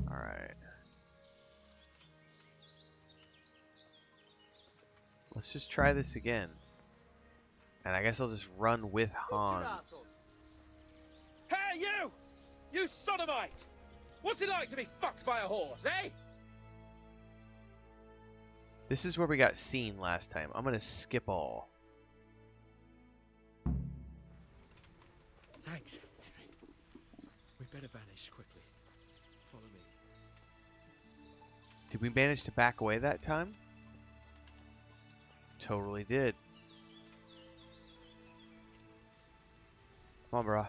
Alright. Let's just try this again. And I guess I'll just run with Hans. Hey, you! You sodomite! What's it like to be fucked by a horse, eh? This is where we got seen last time. I'm gonna skip all. Thanks, Henry. We'd better vanish quickly. Follow me. Did we manage to back away that time? Totally did. Come on, brah.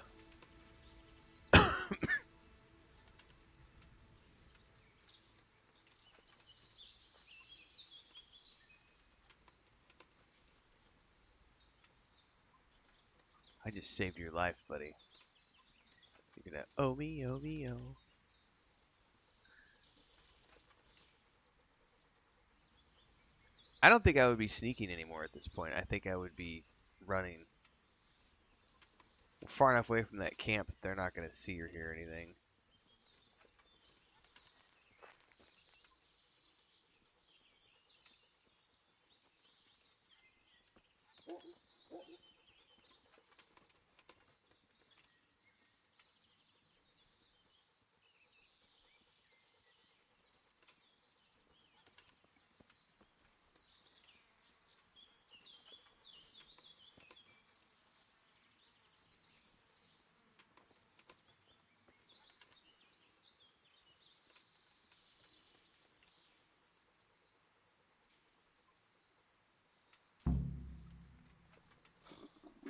I just saved your life, buddy. You're gonna oh me, oh me, oh. I don't think I would be sneaking anymore at this point. I think I would be running far enough away from that camp that they're not gonna see or hear anything.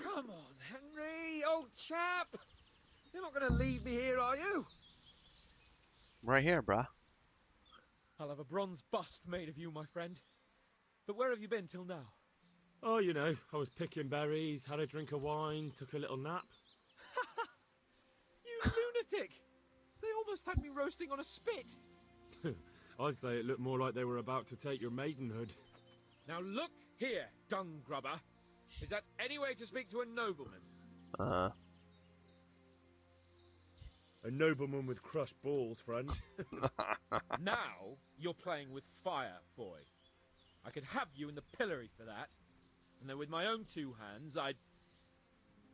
Come on, Henry, old chap! You're not going to leave me here, are you? I'm right here, brah. I'll have a bronze bust made of you, my friend. But where have you been till now? Oh, you know, I was picking berries, had a drink of wine, took a little nap. You lunatic! They almost had me roasting on a spit. I'd say it looked more like they were about to take your maidenhood. Now look here, dung grubber. Is that any way to speak to a nobleman? A nobleman with crushed balls, friend. Now you're playing with fire, boy. I could have you in the pillory for that. And then with my own two hands, I'd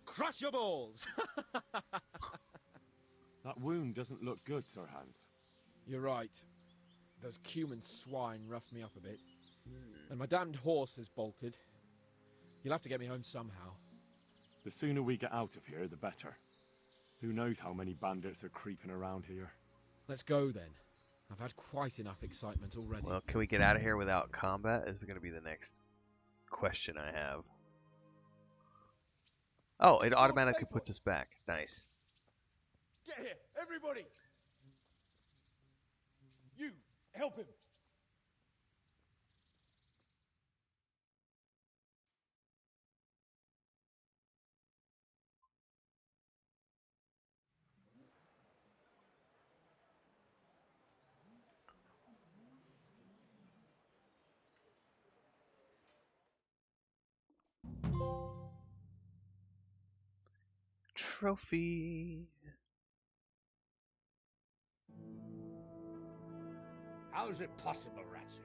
crush your balls. That wound doesn't look good, Sir Hans. You're right. Those cumin swine roughed me up a bit. And my damned horse is bolted. You'll have to get me home somehow. The sooner we get out of here, the better. Who knows how many bandits are creeping around here. Let's go then. I've had quite enough excitement already. Well, can we get out of here without combat? Is going to be the next question I have. Oh, it automatically puts us back. Nice. Get here, everybody! You, help him! Trophy. How is it possible, Ratsy?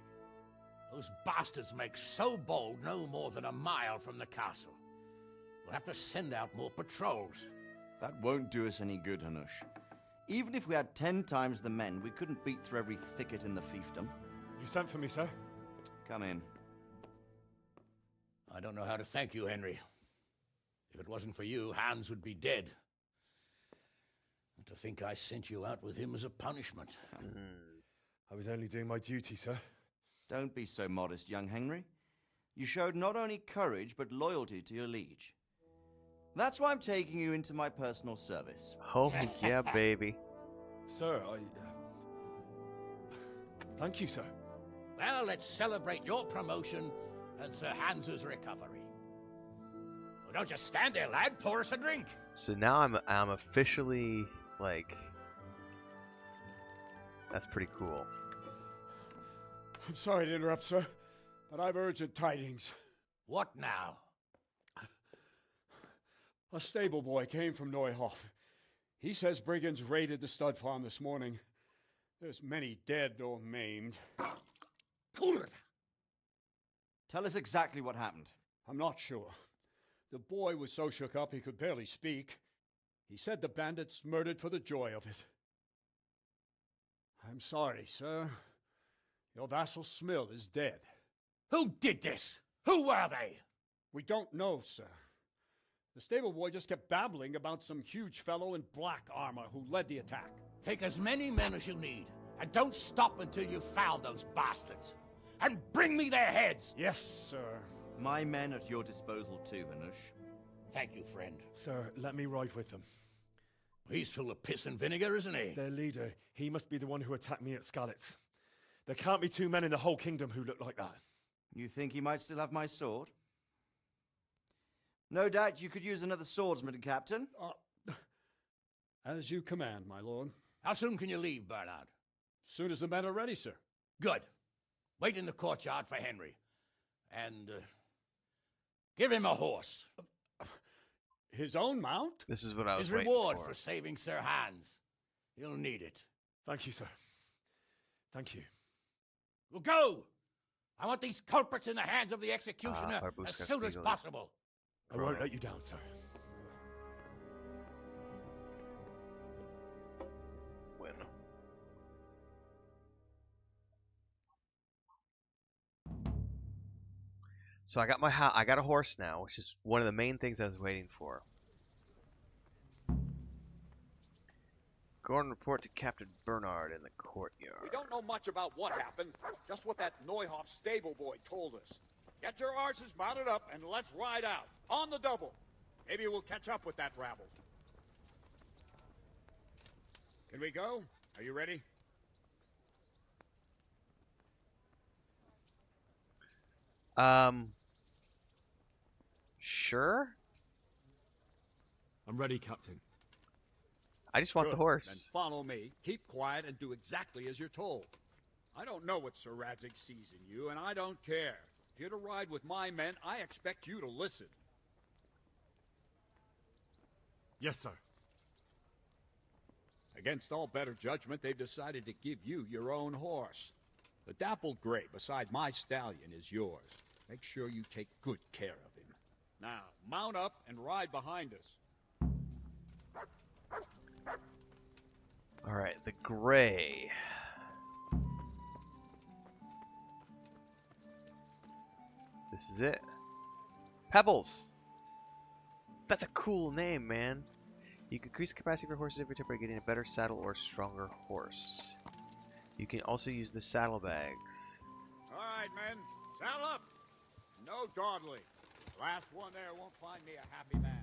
Those bastards make so bold no more than a mile from the castle. We'll have to send out more patrols. That won't do us any good, Hanush. Even if we had 10 times the men, we couldn't beat through every thicket in the fiefdom. You sent for me, sir? Come in. I don't know how to thank you, Henry. If it wasn't for you, Hans would be dead. And to think I sent you out with him as a punishment. I was only doing my duty, sir. Don't be so modest, young Henry. You showed not only courage, but loyalty to your liege. That's why I'm taking you into my personal service. Oh, yeah, baby. Sir, thank you, sir. Well, let's celebrate your promotion and Sir Hans's recovery. Well, don't just stand there, lad. Pour us a drink. So now I'm officially, like... That's pretty cool. I'm sorry to interrupt, sir, but I've urgent tidings. What now? A stable boy came from Neuhof. He says brigands raided the stud farm this morning. There's many dead or maimed. Kurva! Tell us exactly what happened. I'm not sure. The boy was so shook up he could barely speak. He said the bandits murdered for the joy of it. I'm sorry, sir. Your vassal Smill is dead. Who did this? Who were they? We don't know, sir. The stable boy just kept babbling about some huge fellow in black armor who led the attack. Take as many men as you need, and don't stop until you've found those bastards. And bring me their heads! Yes, sir. My men at your disposal too, Hanush. Thank you, friend. Sir, let me ride with them. He's full of piss and vinegar, isn't he? Their leader, he must be the one who attacked me at Skalitz. There can't be 2 men in the whole kingdom who look like that. You think he might still have my sword? No doubt you could use another swordsman, Captain. As you command, my lord. How soon can you leave, Bernard? Soon as the men are ready, sir. Good. Wait in the courtyard for Henry. And, give him a horse. His own mount? This is what I was His waiting reward for. for saving Sir Hans. He'll need it. Thank you, sir. Thank you. Well, go! I want these culprits in the hands of the executioner Barbuska as soon as Spiegel. possible. I won't let you down, sir. Bueno. So I got I got a horse now, which is one of the main things I was waiting for. Go and report to Captain Bernard in the courtyard. We don't know much about what happened, just what that Neuhoff stable boy told us. Get your arses mounted up and let's ride out. On the double. Maybe we'll catch up with that rabble. Can we go? Are you ready? Sure? I'm ready, Captain. I just want the Good. horse. Then follow me. Keep quiet and do exactly as you're told. I don't know what Sir Radzig sees in you, and I don't care. If you're to ride with my men, I expect you to listen. Yes, sir. Against all better judgment, they've decided to give you your own horse. The dappled gray beside my stallion is yours. Make sure you take good care of him. Now, mount up and ride behind us. All right, the gray. This is it. Pebbles. That's a cool name, man. You can increase the capacity of your horse's inventory by getting a better saddle or stronger horse. You can also use the saddlebags. All right, men, saddle up. No dawdling. Last one there won't find me a happy man.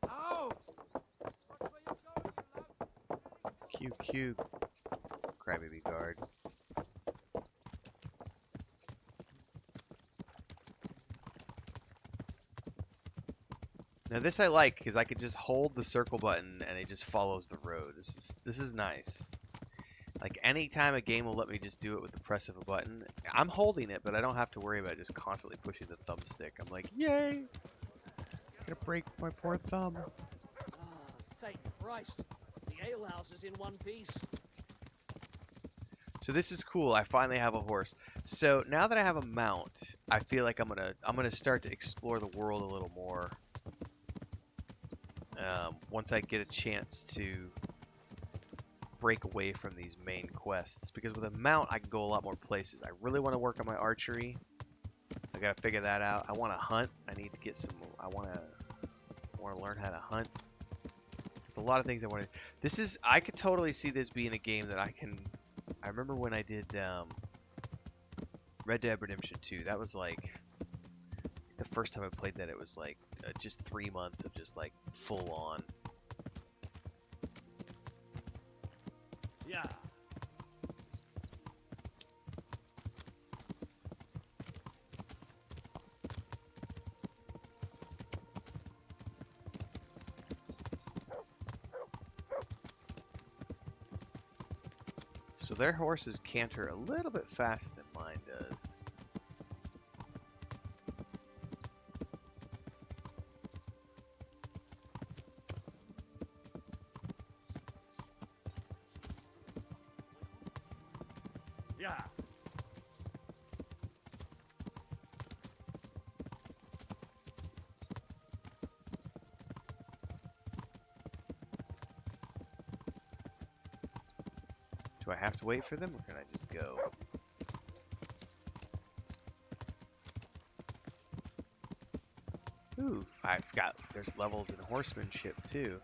Ow! QQ. Crybaby guard. Now this I like because I could just hold the circle button and it just follows the road. This is nice. Like anytime a game will let me just do it with the press of a button, I'm holding it, but I don't have to worry about just constantly pushing the thumbstick. I'm like, yay! Gonna break my poor thumb. Ah, thank Christ. The alehouse is in one piece. So this is cool. I finally have a horse. So now that I have a mount, I feel like I'm gonna start to explore the world a little more. Once I get a chance to break away from these main quests, because with a mount I can go a lot more places. I really want to work on my archery. I gotta figure that out. I want to hunt. I need to get some. I want to learn how to hunt. There's a lot of things I want to. I could totally see this being a game that I can. I remember when I did Red Dead Redemption 2. That was like the first time I played that. It was like just 3 months of just like full on. Yeah. So their horses canter a little bit faster than mine does. Yeah. Do I have to wait for them, or can I just go? Ooh, there's levels in horsemanship too.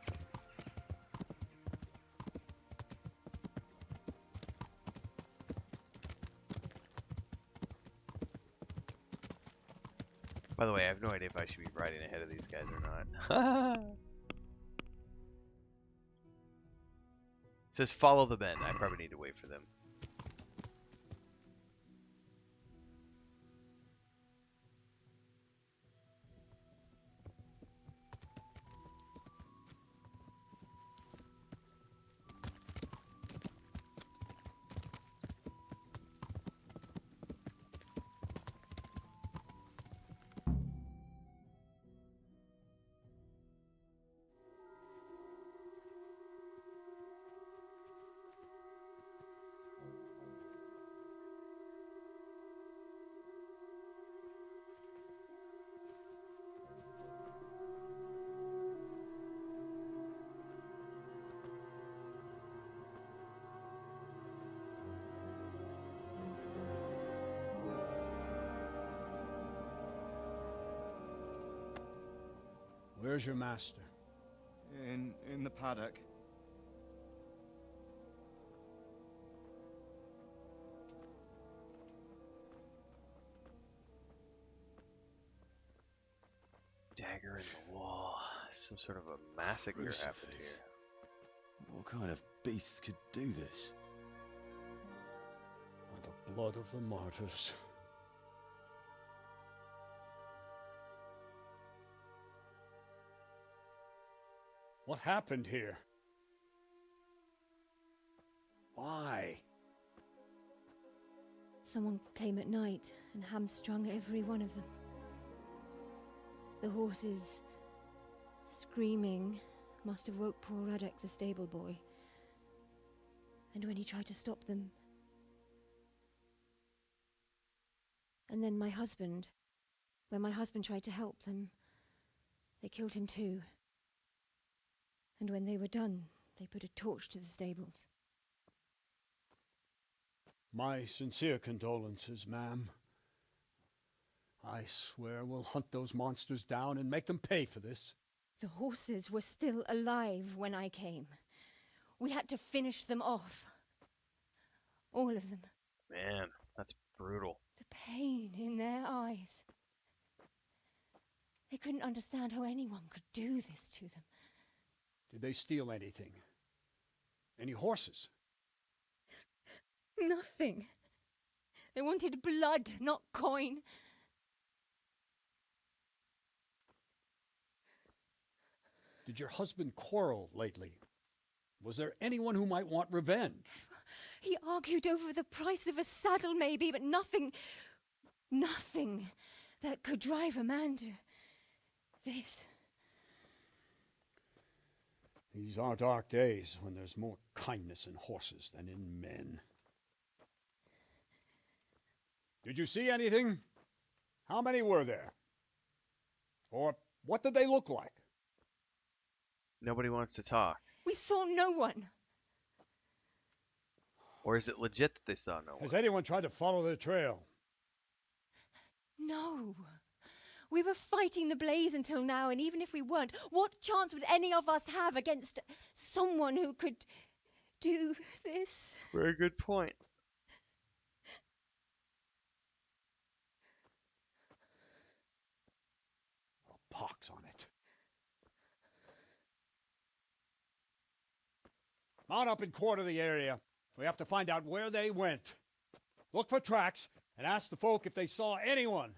By the way, I have no idea if I should be riding ahead of these guys or not. It says follow the men. I probably need to wait for them. Where's your master? In the paddock. Dagger in the wall. Some sort of a massacre happened here. What kind of beast could do this? By the blood of the martyrs. What happened here? Why? Someone came at night and hamstrung every one of them. The horses screaming must have woke poor Ruddock, the stable boy. And when he tried to stop them... And then my husband... When my husband tried to help them, they killed him too. And when they were done, they put a torch to the stables. My sincere condolences, ma'am. I swear we'll hunt those monsters down and make them pay for this. The horses were still alive when I came. We had to finish them off. All of them. Man, that's brutal. The pain in their eyes. They couldn't understand how anyone could do this to them. Did they steal anything? Any horses? Nothing. They wanted blood, not coin. Did your husband quarrel lately? Was there anyone who might want revenge? He argued over the price of a saddle, maybe, but nothing that could drive a man to this. These are dark days when there's more kindness in horses than in men. Did you see anything? How many were there? Or what did they look like? Nobody wants to talk. We saw no one. Or is it legit that they saw no one? Has anyone tried to follow their trail? No. We were fighting the blaze until now, and even if we weren't, what chance would any of us have against someone who could do this? Very good point. A pox on it. Mount up and quarter the area. We have to find out where they went. Look for tracks and ask the folk if they saw anyone.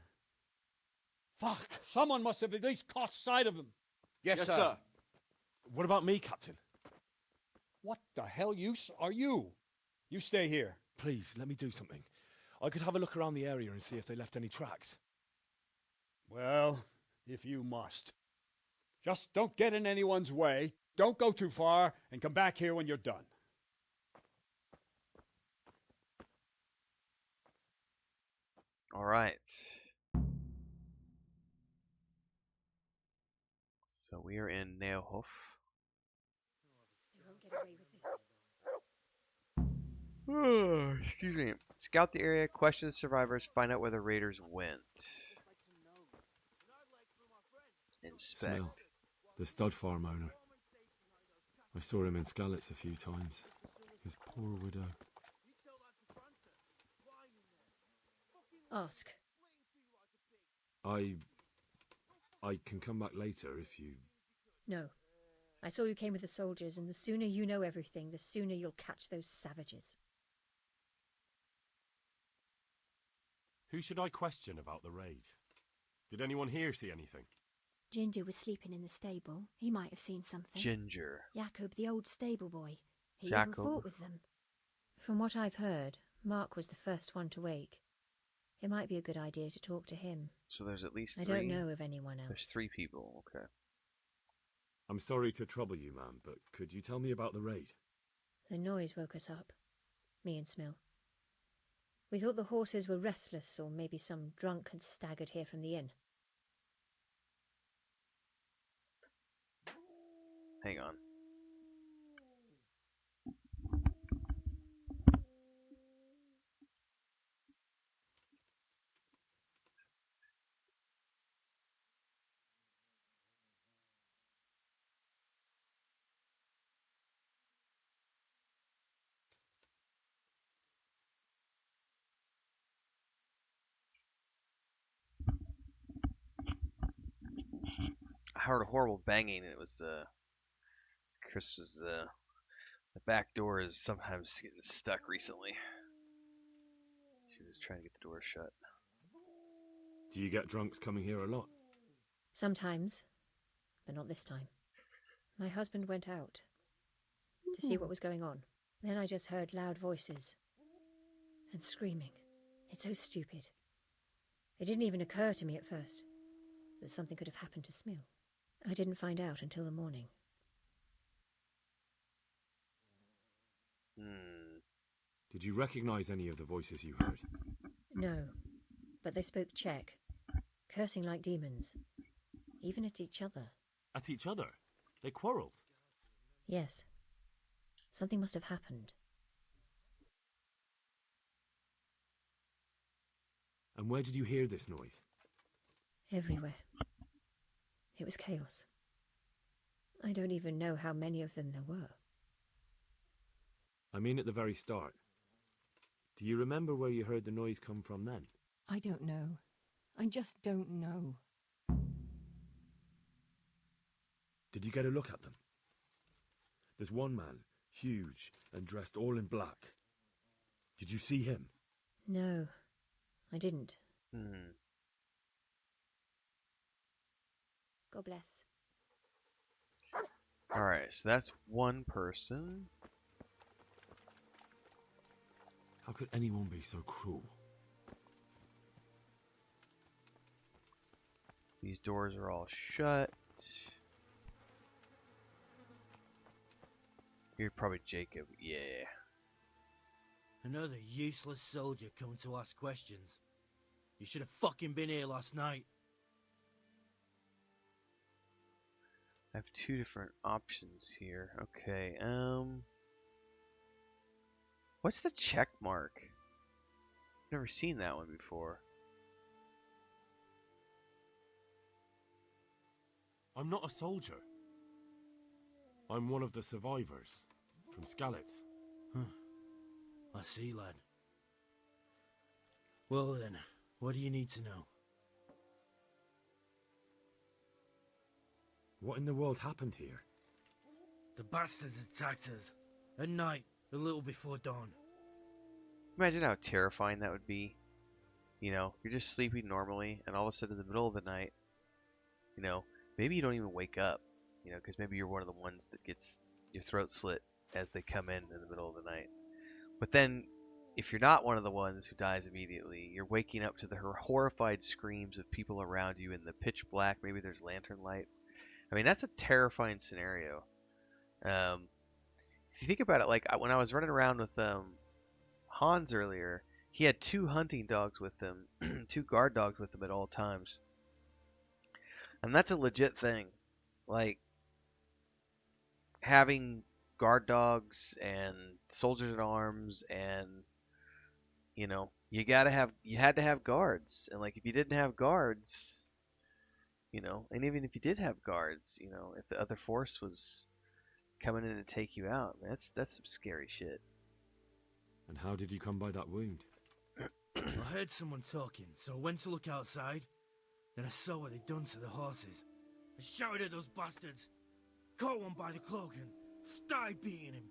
Fuck! Someone must have at least caught sight of them. Yes, sir. What about me, Captain? What the hell use are you? You stay here. Please, let me do something. I could have a look around the area and see if they left any tracks. Well, if you must. Just don't get in anyone's way, don't go too far, and come back here when you're done. All right. So we are in Nehof. They won't get away with this. Excuse me. Scout the area, question the survivors, find out where the raiders went. Inspect. Smell. The stud farm owner. I saw him in Skalitz a few times. His poor widow. Ask. I can come back later if you... No. I saw you came with the soldiers, and the sooner you know everything, the sooner you'll catch those savages. Who should I question about the raid? Did anyone here see anything? Ginger was sleeping in the stable. He might have seen something. Ginger. Jacob, the old stable boy. He Jacob. even fought with them. From what I've heard, Mark was the first one to wake. It might be a good idea to talk to him. So there's at least I three. don't know of anyone else. There's 3 people. Okay. I'm sorry to trouble you, ma'am, but could you tell me about the raid? The noise woke us up. Me and Smill. We thought the horses were restless, or maybe some drunk had staggered here from the inn. Hang on. I heard a horrible banging, and it was Chris was the back door is sometimes getting stuck recently. She was trying to get the door shut. Do you get drunks coming here a lot? Sometimes, but not this time. My husband went out to see what was going on. Then I just heard loud voices and screaming. It's so stupid. It didn't even occur to me at first that something could have happened to Smill. I didn't find out until the morning. Did you recognize any of the voices you heard? No, but they spoke Czech, cursing like demons, even at each other. At each other? They quarrelled? Yes. Something must have happened. And where did you hear this noise? Everywhere. It was chaos. I don't even know how many of them there were. I mean at the very start. Do you remember where you heard the noise come from then? I don't know. I just don't know. Did you get a look at them? There's one man, huge and dressed all in black. Did you see him? No, I didn't. God bless. Alright, so that's one person. How could anyone be so cruel? These doors are all shut. You're probably Jacob, yeah. Another useless soldier coming to ask questions. You should have fucking been here last night. I have two different options here. Okay, what's the check mark? Never seen that one before. I'm not a soldier. I'm one of the survivors from Skalitz. I see, lad. Well then, what do you need to know? What in the world happened here? The bastards attacked us. At night, a little before dawn. Imagine how terrifying that would be. You know, you're just sleeping normally, and all of a sudden in the middle of the night, you know, maybe you don't even wake up, you know, because maybe you're one of the ones that gets your throat slit as they come in the middle of the night. But then, if you're not one of the ones who dies immediately, you're waking up to the horrified screams of people around you in the pitch black. Maybe there's lantern light. I mean, that's a terrifying scenario. If you think about it, like when I was running around with Hans earlier, he had 2 hunting dogs with him, 2 guard dogs with him at all times. And that's a legit thing. Like, having guard dogs and soldiers at arms, and, you know, you had to have guards. And, like, if you didn't have guards, you know, and even if you did have guards, you know, if the other force was coming in to take you out, that's some scary shit. And how did you come by that wound? I heard someone talking, so I went to look outside. Then I saw what they'd done to the horses. I shouted at those bastards, caught one by the cloak and started beating him.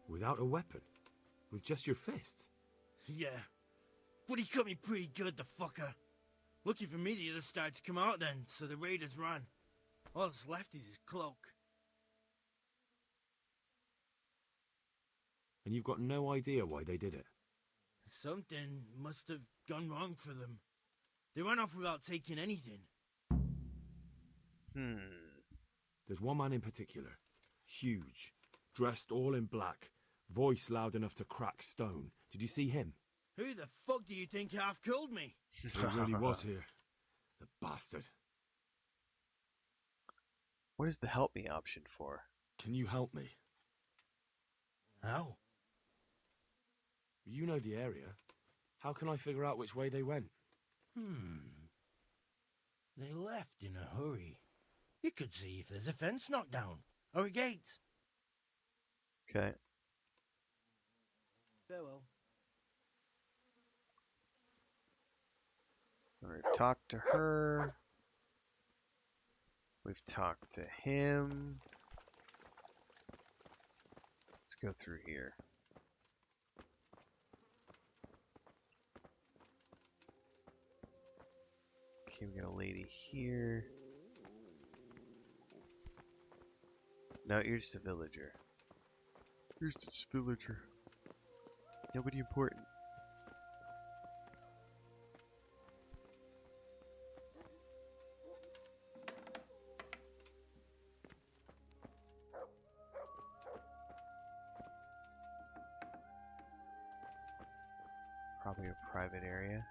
Without a weapon? With just your fists? Yeah, but he cut me pretty good, the fucker. Lucky for me, the others started to come out then, so the raiders ran. All that's left is his cloak. And you've got no idea why they did it? Something must have gone wrong for them. They ran off without taking anything. There's one man in particular. Huge. Dressed all in black. Voice loud enough to crack stone. Did you see him? Who the fuck do you think half killed me? He really was here. The bastard. What is the help me option for? Can you help me? How? You know the area. How can I figure out which way they went? They left in a hurry. You could see if there's a fence knocked down, or a gate. Okay. Farewell. We've talked to her. We've talked to him. Let's go through here. Okay, we got a lady here. No, you're just a villager. You're just a villager. Nobody important. Maybe a private area.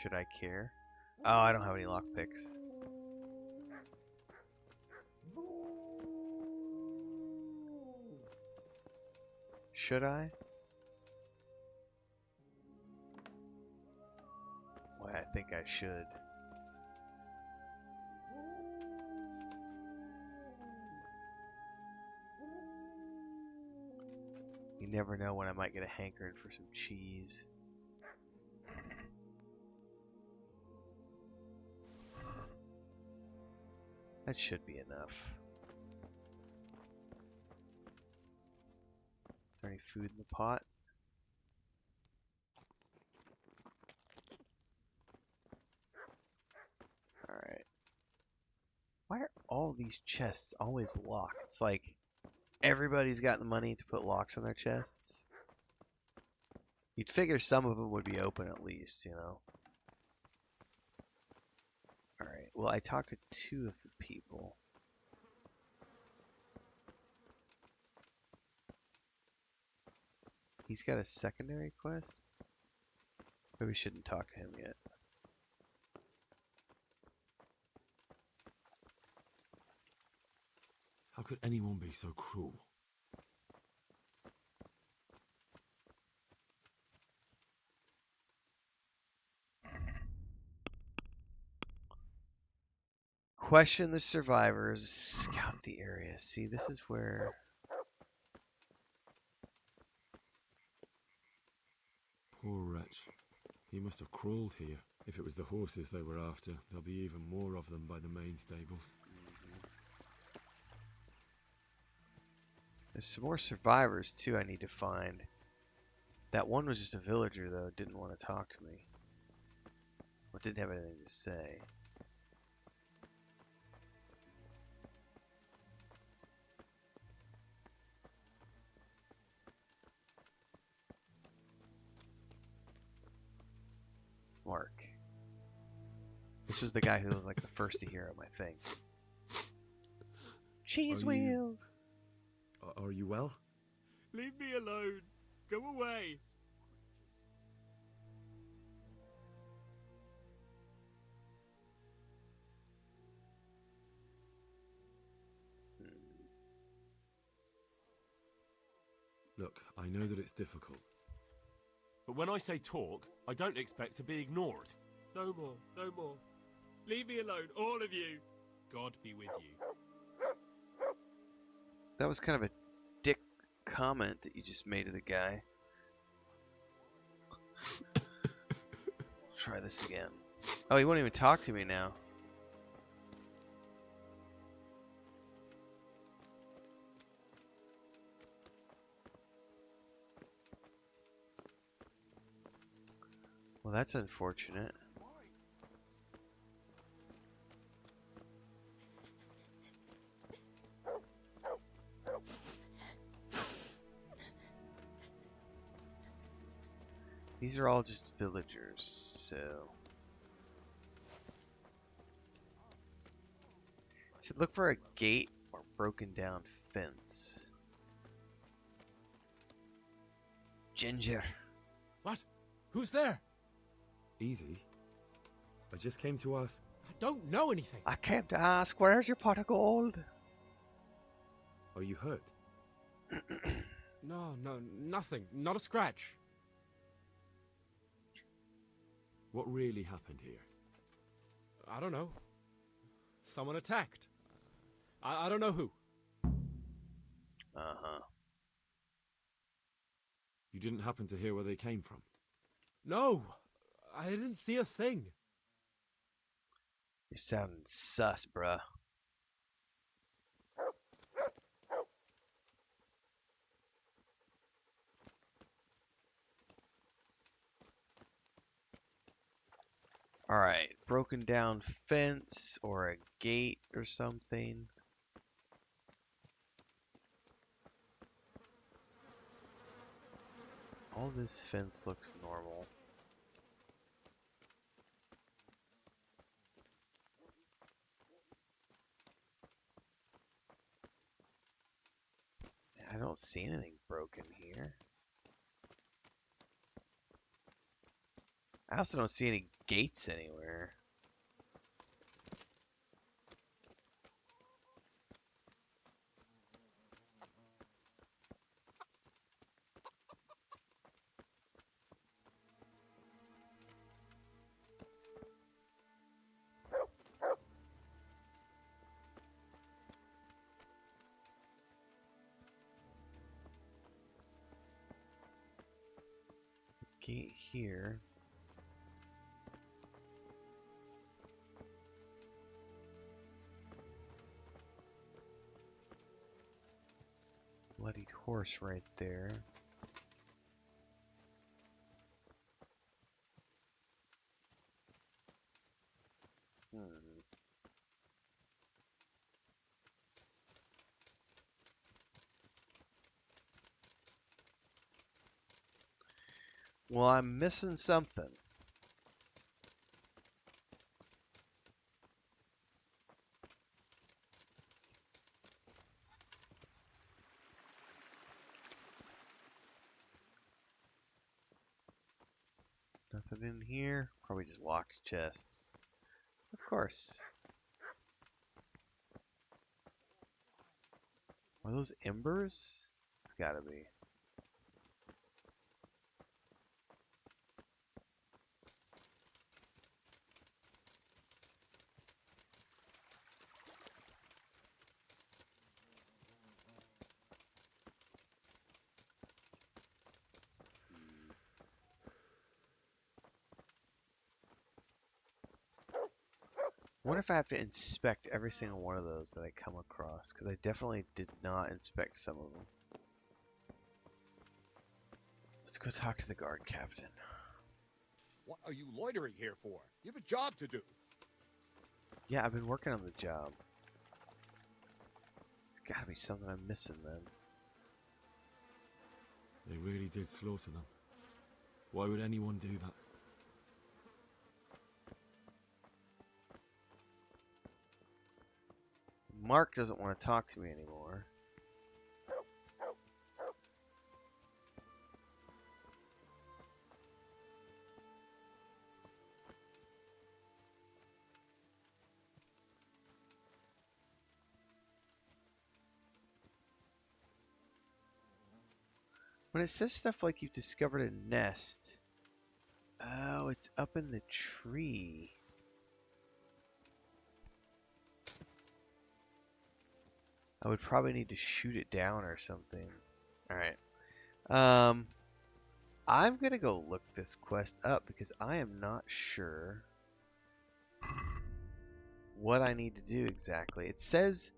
Should I care? Oh, I don't have any lockpicks. Should I? Why, I think I should. You never know when I might get a hankering for some cheese. That should be enough. Is there any food in the pot? Alright. Why are all these chests always locked? It's like everybody's got the money to put locks on their chests. You'd figure some of them would be open at least, you know. Alright, well I talked to 2 of the people. He's got a secondary quest? Maybe we shouldn't talk to him yet. How could anyone be so cruel? Question the survivors, scout the area. See, this is where... Poor wretch. He must have crawled here. If it was the horses they were after, there'll be even more of them by the main stables. There's some more survivors too I need to find. That one was just a villager though, didn't want to talk to me. Or didn't have anything to say. Mark. This was the guy who was like the first to hear him, I think. Cheese wheels! Are you well? Leave me alone. Go away. Look, I know that it's difficult. But when I say talk, I don't expect to be ignored. No more, no more. Leave me alone, all of you. God be with you. That was kind of a dick comment that you just made to the guy. Try this again. Oh, he won't even talk to me now. Well, that's unfortunate. These are all just villagers, so... So look for a gate or broken down fence. Ginger. What? Who's there? Easy. I just came to ask... I don't know anything. I came to ask, where's your pot of gold? Are you hurt? No, nothing. Not a scratch. What really happened here? I don't know. Someone attacked. I don't know who. Uh-huh. You didn't happen to hear where they came from? No, I didn't see a thing. You're sounding sus, bruh. Alright, broken down fence or a gate or something. All this fence looks normal. I don't see anything broken here. I also don't see any gates anywhere. Gate here. Bloodied horse right there. Well, I'm missing something. Nothing in here. Probably just locked chests. Of course. Are those embers? It's gotta be. What if I have to inspect every single one of those that I come across? Because I definitely did not inspect some of them. Let's go talk to the guard captain. What are you loitering here for? You have a job to do. Yeah, I've been working on the job. There's gotta be something I'm missing then. They really did slaughter them. Why would anyone do that? Mark doesn't want to talk to me anymore. When it says stuff like you've discovered a nest, oh, it's up in the tree. I would probably need to shoot it down or something. Alright. I'm gonna go look this quest up because I am not sure what I need to do exactly. It says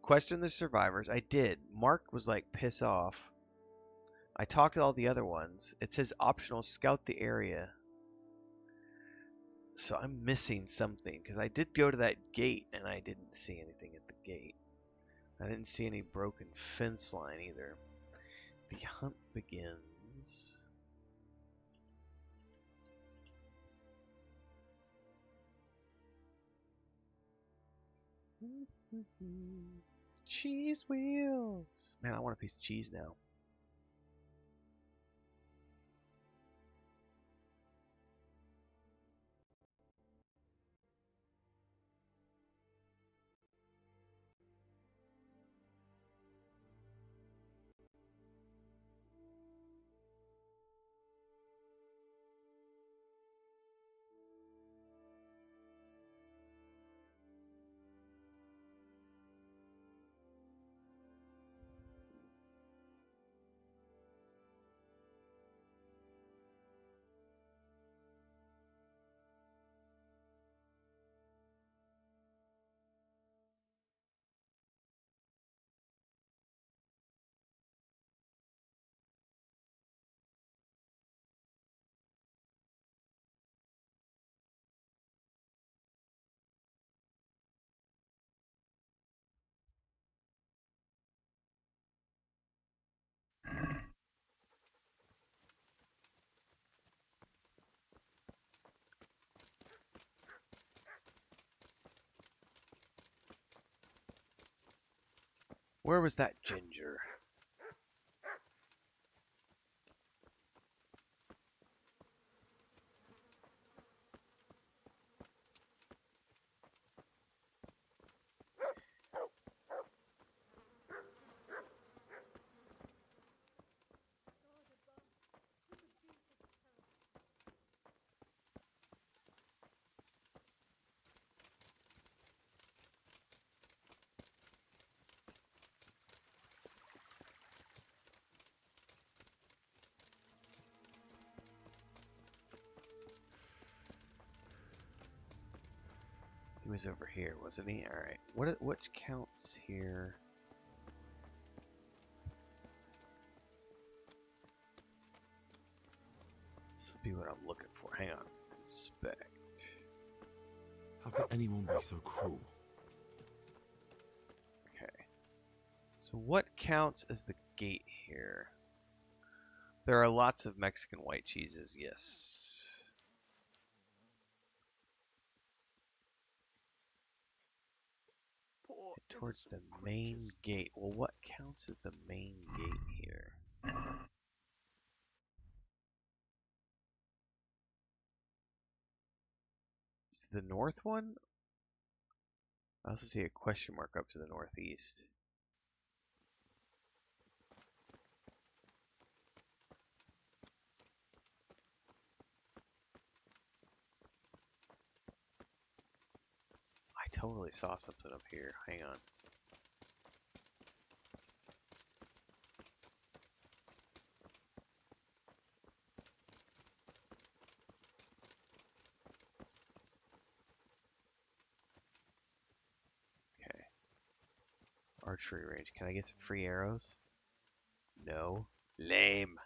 question the survivors. I did. Mark was like piss off. I talked to all the other ones. It says optional scout the area. So I'm missing something because I did go to that gate and I didn't see anything at the gate. I didn't see any broken fence line either. The hunt begins. Cheese wheels. Man, I want a piece of cheese now. Where was that ginger? He was over here, wasn't he? Alright. What counts here? This will be what I'm looking for. Hang on. Inspect. How could anyone be so cruel? Okay. So what counts as the gate here? There are lots of Mexican white cheeses, yes. Head towards the main gate. Well, what counts as the main gate here? Is it the north one? I also see a question mark up to the northeast. I totally saw something up here. Hang on. Okay. Archery range. Can I get some free arrows? No. Lame.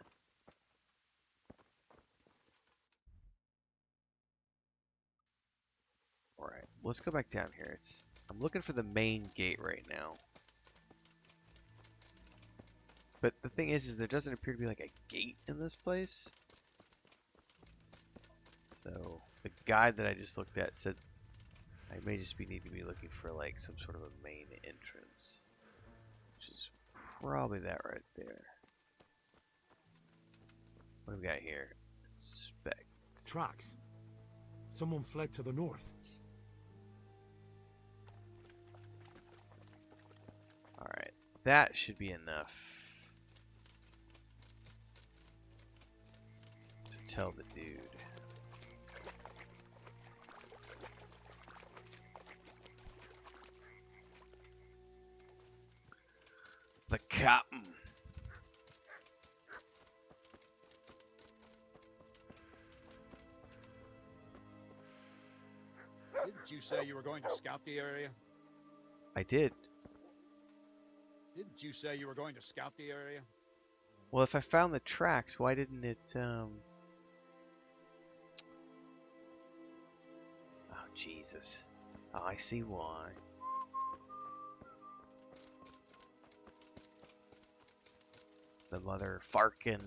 Alright, let's go back down here. I'm looking for the main gate right now. But the thing is there doesn't appear to be like a gate in this place. So the guide that I just looked at said I may just need to be looking for like some sort of a main entrance. Which is probably that right there. What do we got here? Inspect. Tracks. Someone fled to the north. Alright, that should be enough to tell the dude. The captain. Didn't you say you were going to scout the area? I did. Didn't you say you were going to scout the area? Well, if I found the tracks, why didn't it, Oh, Jesus. Oh, I see why. The mother Farkin.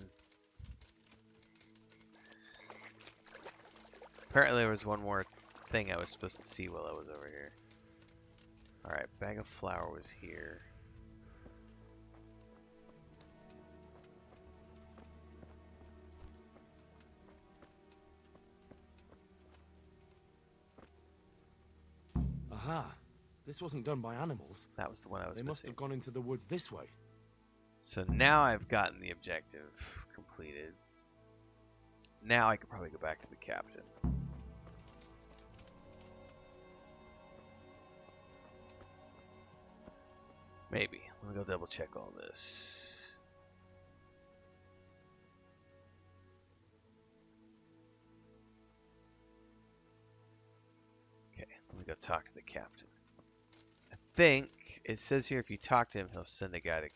Apparently there was one more thing I was supposed to see while I was over here. Alright, bag of flour was here. Aha! This wasn't done by animals. That was the one I was They must missing. have gone into the woods this way. So now I've gotten the objective completed. Now I can probably go back to the captain. Maybe. Let me go double check all this. Okay, let me go talk to the captain. I think it says here if you talk to him, he'll send a guy to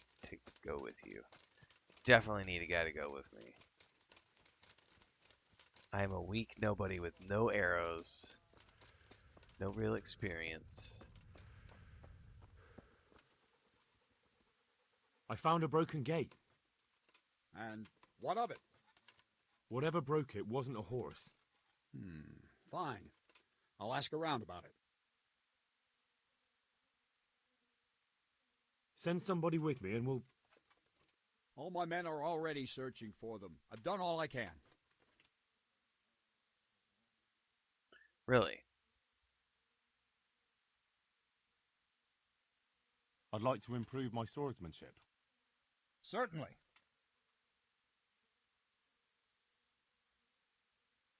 go with you. Definitely need a guy to go with me. I am a weak nobody with no arrows, no real experience. I found a broken gate. And what of it? Whatever broke it wasn't a horse. Fine. I'll ask around about it. Send somebody with me and we'll... All my men are already searching for them. I've done all I can. Really? I'd like to improve my swordsmanship. Certainly.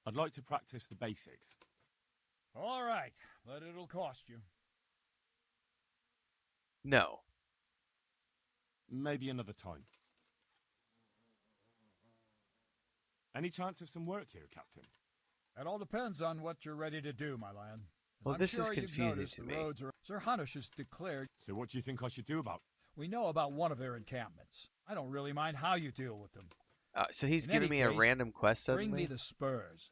I'd like to practice the basics. All right, but it'll cost you. No. Maybe another time. Any chance of some work here, Captain? It all depends on what you're ready to do, my lad. Well, I'm this sure is you've confusing noticed to the me. roads are. Sir Hanush has declared. So what do you think I should do about? We know about one of their encampments. I don't really mind how you deal with them. So he's In giving any me a case, random quest bring me suddenly? the spurs,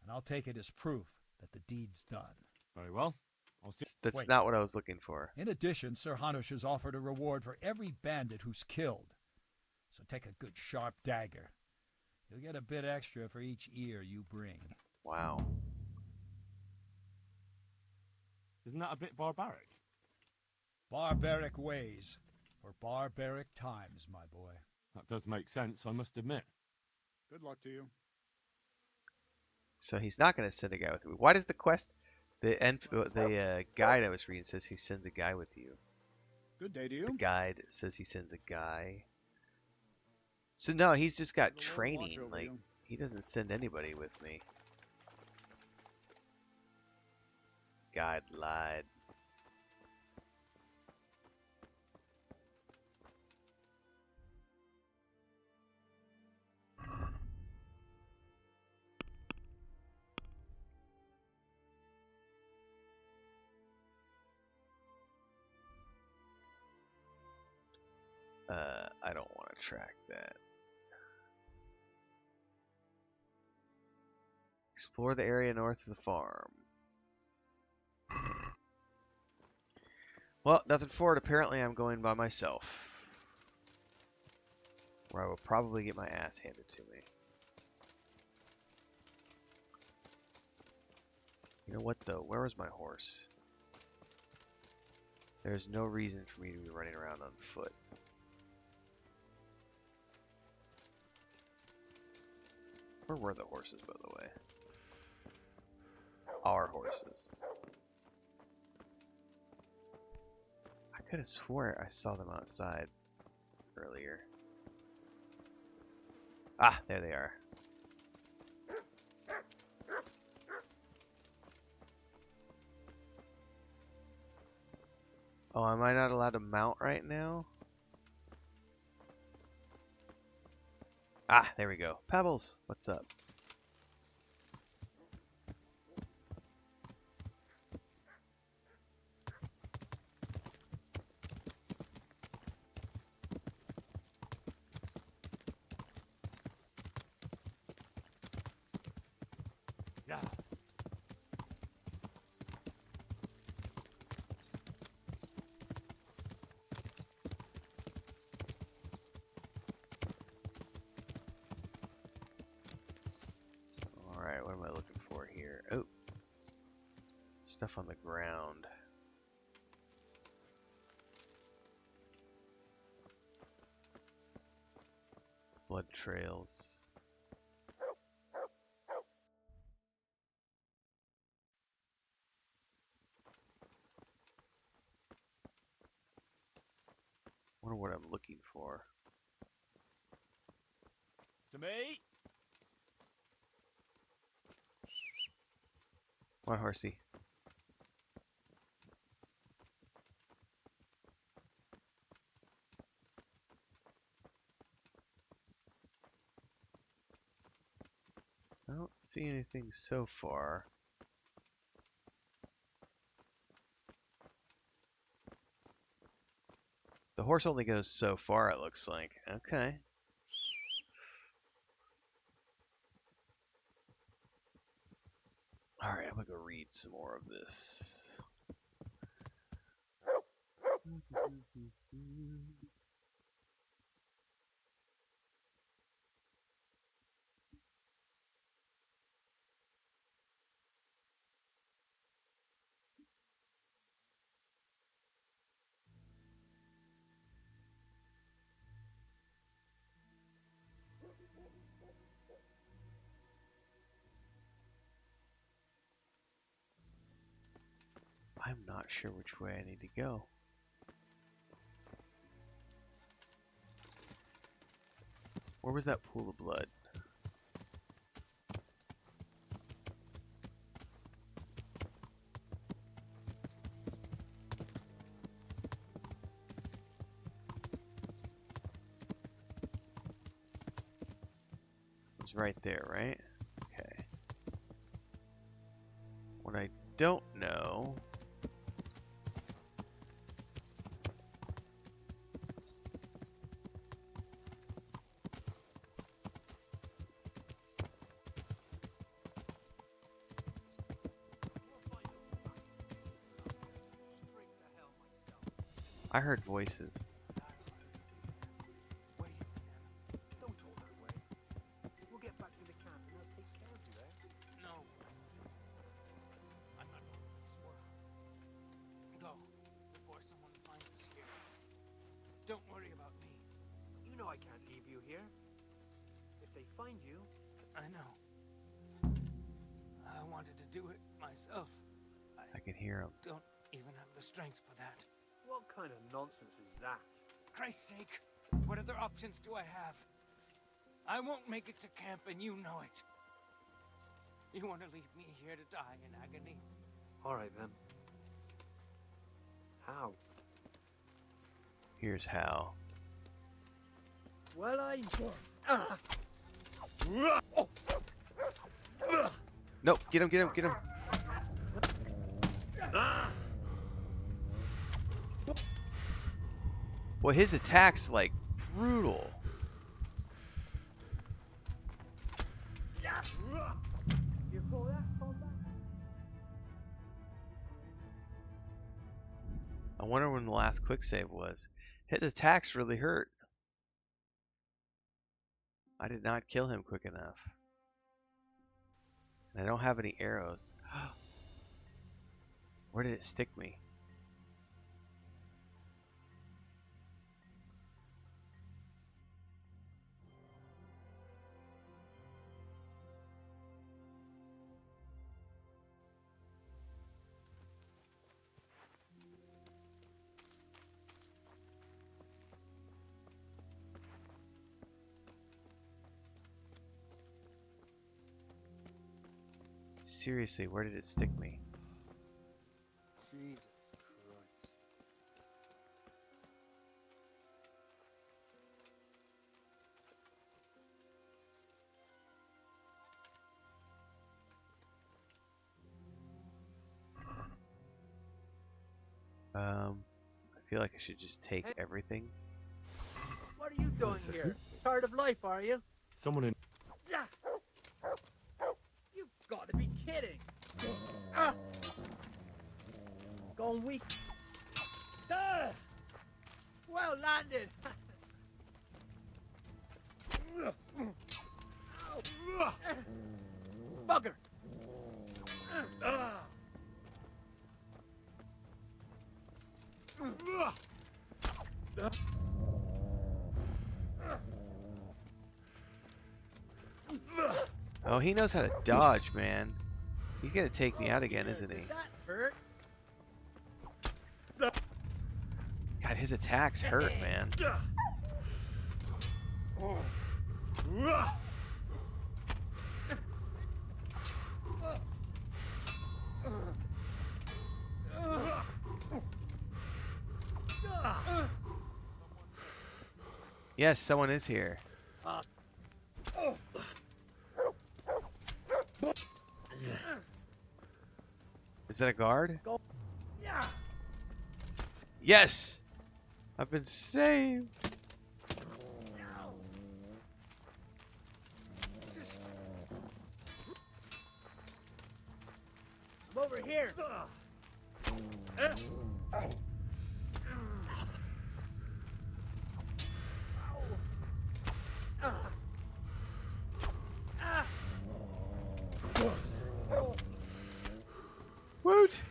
and I'll take it as proof that the deed's done. Very well. I'll see. That's Wait. not what I was looking for. In addition, Sir Hanush has offered a reward for every bandit who's killed. So take a good sharp dagger. You'll get a bit extra for each ear you bring. Wow. Isn't that a bit barbaric? Barbaric ways for barbaric times, my boy. That does make sense, I must admit. Good luck to you. So he's not going to send a guy with me. Why does the quest, the guide I was reading says he sends a guy with you? Good day to you. The guide says he sends a guy. So no, he's just got training. Like, he doesn't send anybody with me. Guide lied. I don't want to track that. Explore the area north of the farm. Well, nothing for it. Apparently, I'm going by myself. Where I will probably get my ass handed to me. You know what, though? Where was my horse? There's no reason for me to be running around on foot. Where were the horses, by the way? Our horses. I could have swore I saw them outside earlier. Ah, there they are. Oh, am I not allowed to mount right now? Ah, there we go. Pebbles, what's up? Yeah. Alright, what am I looking for here? Oh. Stuff on the ground. Blood trails. Wonder what I'm looking for. To me. Come on, horsey. I don't see anything so far. The horse only goes so far, it looks like. Okay. Alright, I'm gonna go read some more of this. I'm not sure which way I need to go. Where was that pool of blood? It was right there, right? Okay. What I don't know. I heard voices. Don't talk that way. We'll get back to the camp and they'll take care of you there. No. I'm not going to this world. Go before someone finds us here. Don't worry about me. You know I can't leave you here. If they find you... I know. I wanted to do it myself. I can hear him. Don't even have the strength for that. What kind of nonsense is that? For Christ's sake, what other options do I have? I won't make it to camp and you know it. You want to leave me here to die in agony? All right, then. How? Here's how. Well, Nope, get him, get him, get him. Well, his attack's like brutal. You call that combat? I wonder when the last quick save was. His attacks really hurt. I did not kill him quick enough. And I don't have any arrows. Where did it stick me? Seriously, where did it stick me? Jesus Christ. I feel like I should just take everything. What are you doing here? Tired of life, are you? Someone in. Yeah. You've got to be kidding. Going weak. Well landed. Bugger. Oh, he knows how to dodge, man. He's gonna take me out again, isn't he? That hurt. God, his attacks hurt, man. Yes, someone is here. Is that a guard? Yes! I've been saved! I'm over here. Woot!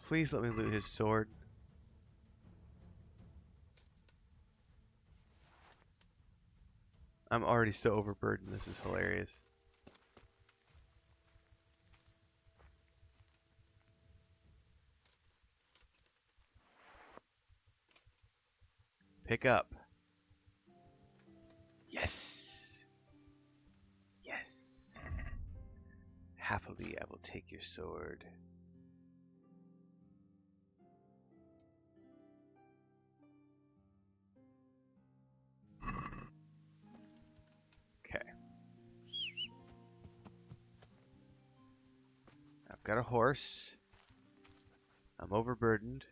Please let me loot his sword. I'm already so overburdened, this is hilarious. Pick up. Yes! Yes! Happily, I will take your sword. Okay. got a horse. I'm overburdened.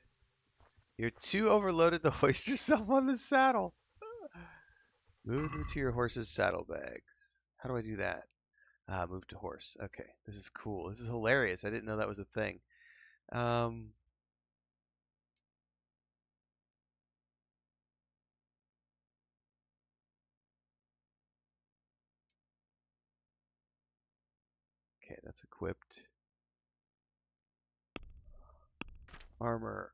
You're too overloaded to hoist yourself on the saddle. Move them to your horse's saddlebags. How do I do that? Move to horse. Okay, this is cool. This is hilarious. I didn't know that was a thing. Okay, that's equipped. Armor.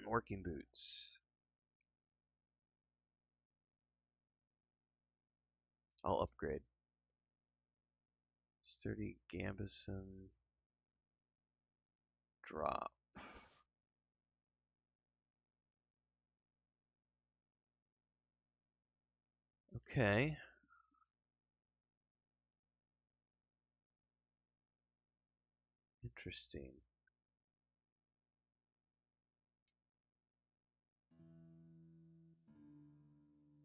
Working boots. I'll upgrade. Sturdy gambeson. Drop. Okay. Interesting.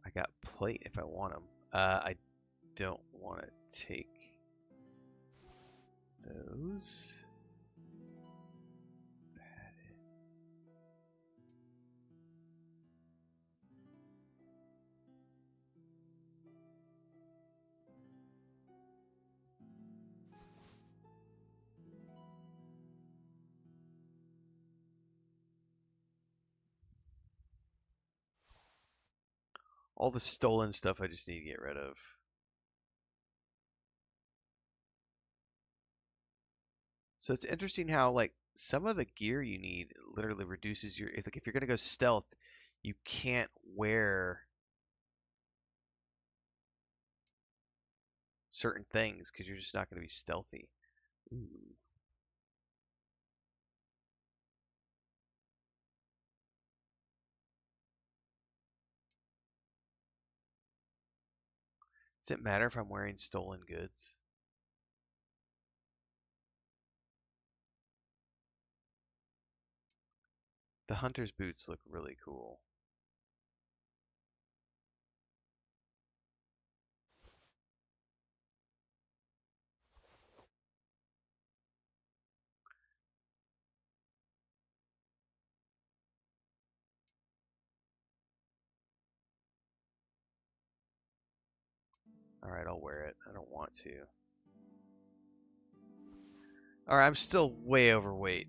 I got plate if I want them. I don't want to take those. All the stolen stuff I just need to get rid of. So it's interesting how like some of the gear you need literally reduces your if you're gonna go stealth, you can't wear certain things because you're just not gonna be stealthy. Ooh. Does it matter if I'm wearing stolen goods? The hunter's boots look really cool. Alright, I'll wear it. I don't want to. Alright, I'm still way overweight.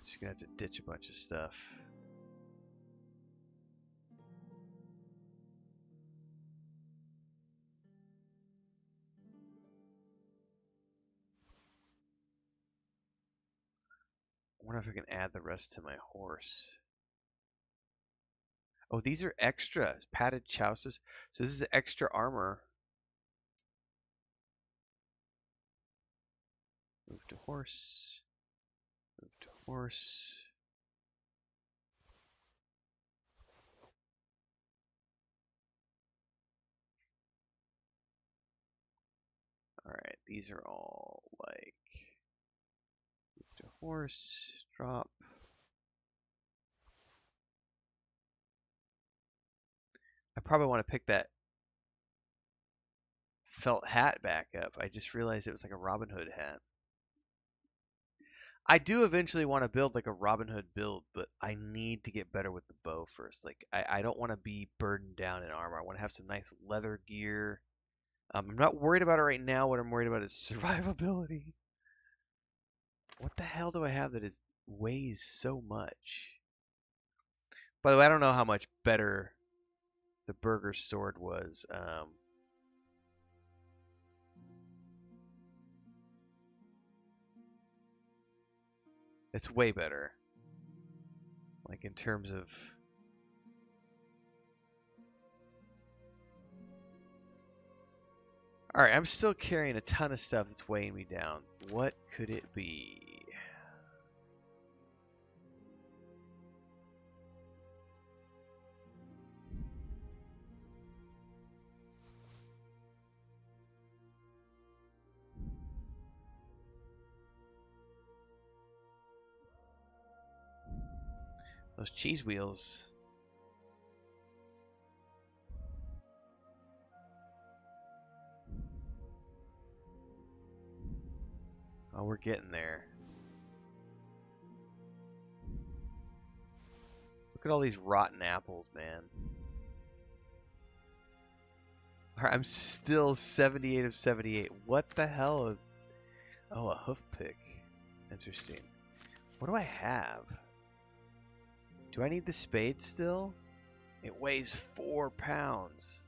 Just gonna have to ditch a bunch of stuff. I wonder if I can add the rest to my horse. Oh, these are extra padded chouses. So this is extra armor. Move to horse. Move to horse. Alright, these are all like move to horse, drop. I probably want to pick that felt hat back up. I just realized it was like a Robin Hood hat. I do eventually want to build like a Robin Hood build, but I need to get better with the bow first. Like I don't want to be burdened down in armor. I want to have some nice leather gear. I'm not worried about it right now. What I'm worried about is survivability. What the hell do I have that weighs so much? By the way, I don't know how much better the burger sword was. It's way better. Like in terms of Alright, I'm still carrying a ton of stuff that's weighing me down. What could it be? Those cheese wheels. Oh, we're getting there. Look at all these rotten apples, man. I'm still 78 of 78. What the hell? Oh, a hoof pick. Interesting. What do I have? Do I need the spade still? It weighs 4 pounds.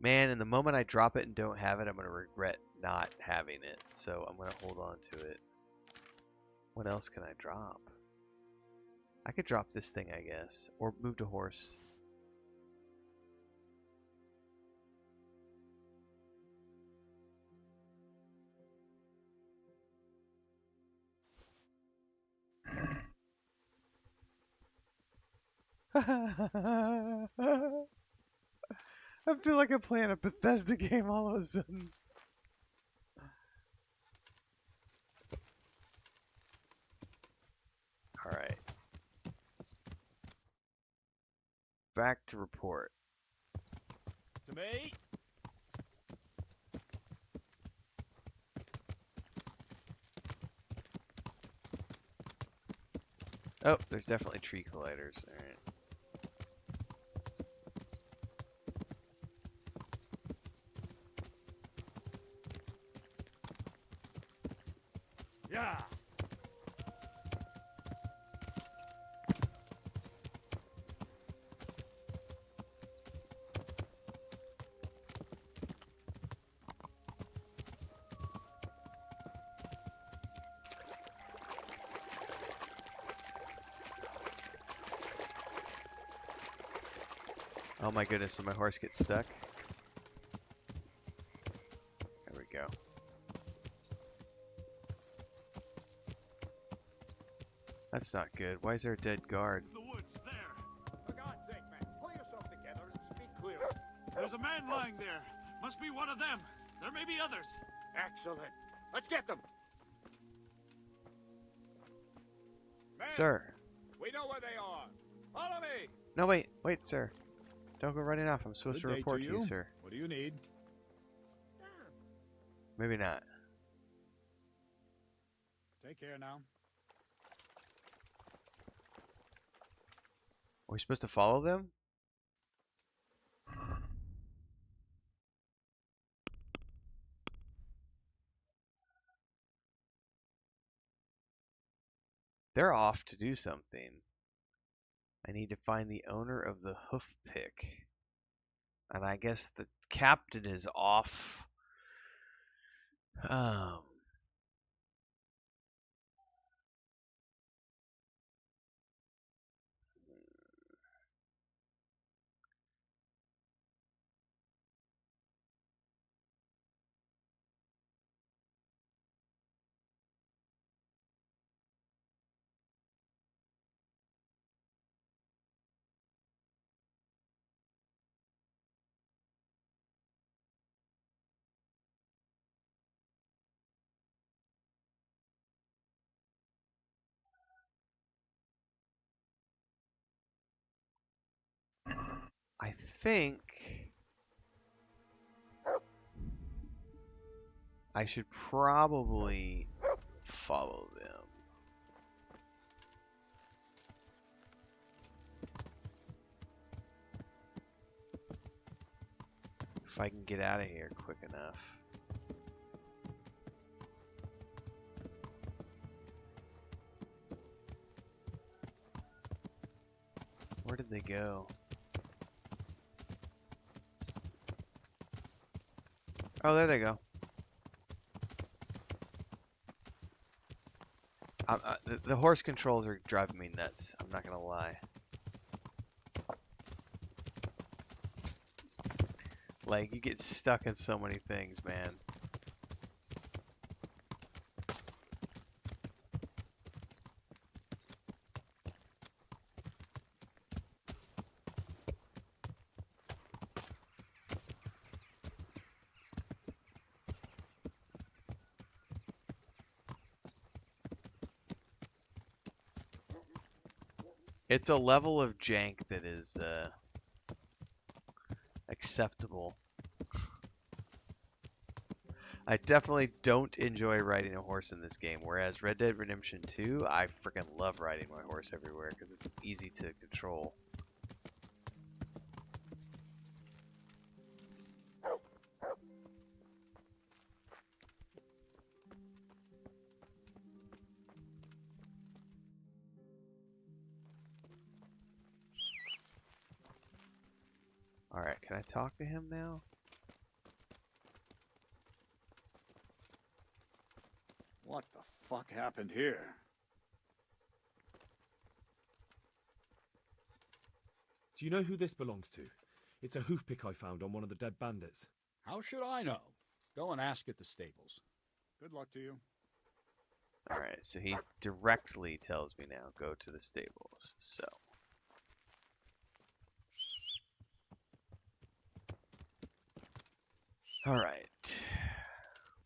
Man, and the moment I drop it and don't have it, I'm going to regret not having it. So I'm going to hold on to it. What else can I drop? I could drop this thing, I guess. Or move to horse. I feel like I'm playing a Bethesda game all of a sudden. Alright. Back to report. To me? Oh, there's definitely tree colliders. Alright. Yeah. Oh my goodness, did my horse get stuck? There we go. That's not good. Why is there a dead guard? The woods, there. For God's sake, man, pull yourself together and speak clearly. There's a man lying there. Must be one of them. There may be others. Excellent. Let's get them. Man, Sir. we know where they are. Follow me. No, wait, sir. Don't go running off. I'm supposed to Good day report to you, you. sir. What do you need? Maybe not. Take care now. Are we supposed to follow them? They're off to do something. I need to find the owner of the hoof pick. And I guess the captain is off. I think I should probably follow them. If I can get out of here quick enough. Where did they go? Oh, there they go. The horse controls are driving me nuts. I'm not gonna lie. Like, you get stuck in so many things, man. It's a level of jank that is, acceptable. I definitely don't enjoy riding a horse in this game, whereas Red Dead Redemption 2, I freaking love riding my horse everywhere because it's easy to control. Alright, can I talk to him now? What the fuck happened here? Do you know who this belongs to? It's a hoof pick I found on one of the dead bandits. How should I know? Go and ask at the stables. Good luck to you. Alright, so he directly tells me now, go to the stables. So. Alright.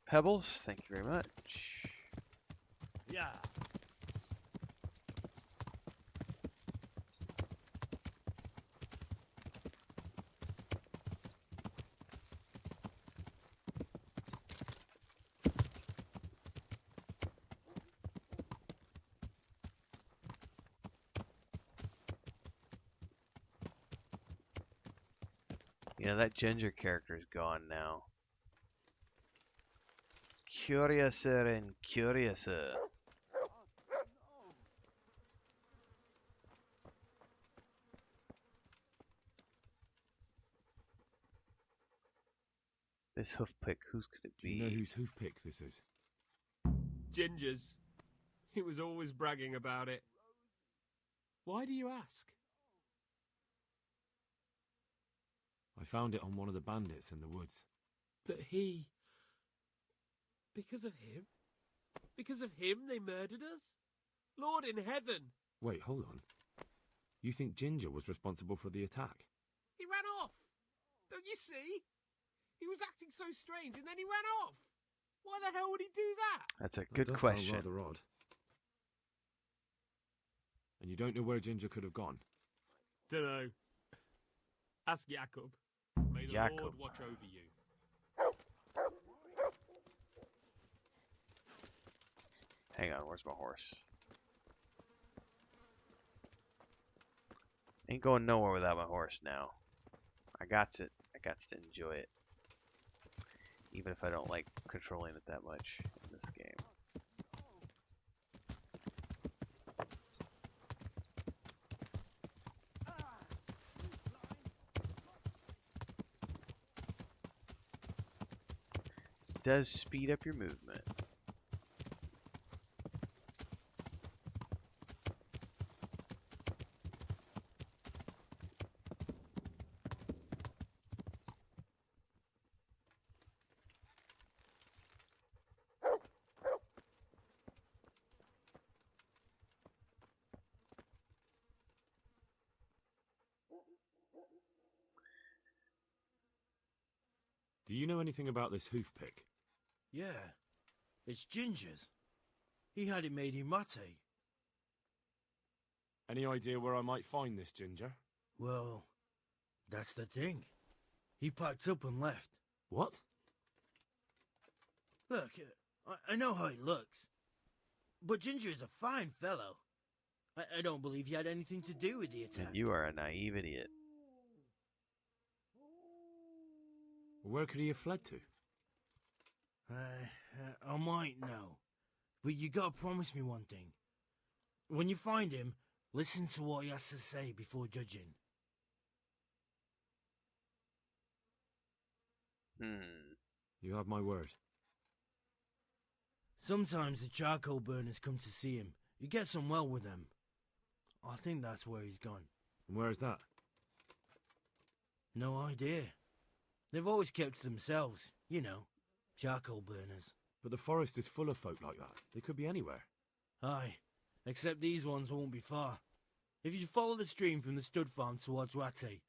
Pebbles, thank you very much. Yeah. You know, that ginger character is gone now. Curiouser and curiouser. This hoof pick, whose could it be? Do you know whose hoof pick this is? Ginger's. He was always bragging about it. Why do you ask? I found it on one of the bandits in the woods. But he... Because of him? Because of him they murdered us? Lord in heaven! Wait, hold on. You think Ginger was responsible for the attack? He ran off! Don't you see? He was acting so strange and then he ran off! Why the hell would he do that? That's a That good does question. Sound rather odd. And you don't know where Ginger could have gone? Dunno. Ask Jacob. May the Jacob. Lord watch over you. Hang on, where's my horse? Ain't going nowhere without my horse now. I got to enjoy it. Even if I don't like controlling it that much in this game. It does speed up your movement. Do you know anything about this hoof pick? Yeah. It's Ginger's. He had it made in mate. Any idea where I might find this Ginger? Well, that's the thing. He packed up and left. What? Look, I know how he looks. But Ginger is a fine fellow. I don't believe he had anything to do with the attack. You are a naive idiot. Where could he have fled to? I might know. But you gotta promise me one thing. When you find him, listen to what he has to say before judging. You have my word. Sometimes the charcoal burners come to see him. He gets on well with them. I think that's where he's gone. And where is that? No idea. They've always kept to themselves, you know, charcoal burners. But the forest is full of folk like that. They could be anywhere. Aye, except these ones won't be far. If you follow the stream from the stud farm towards Rate,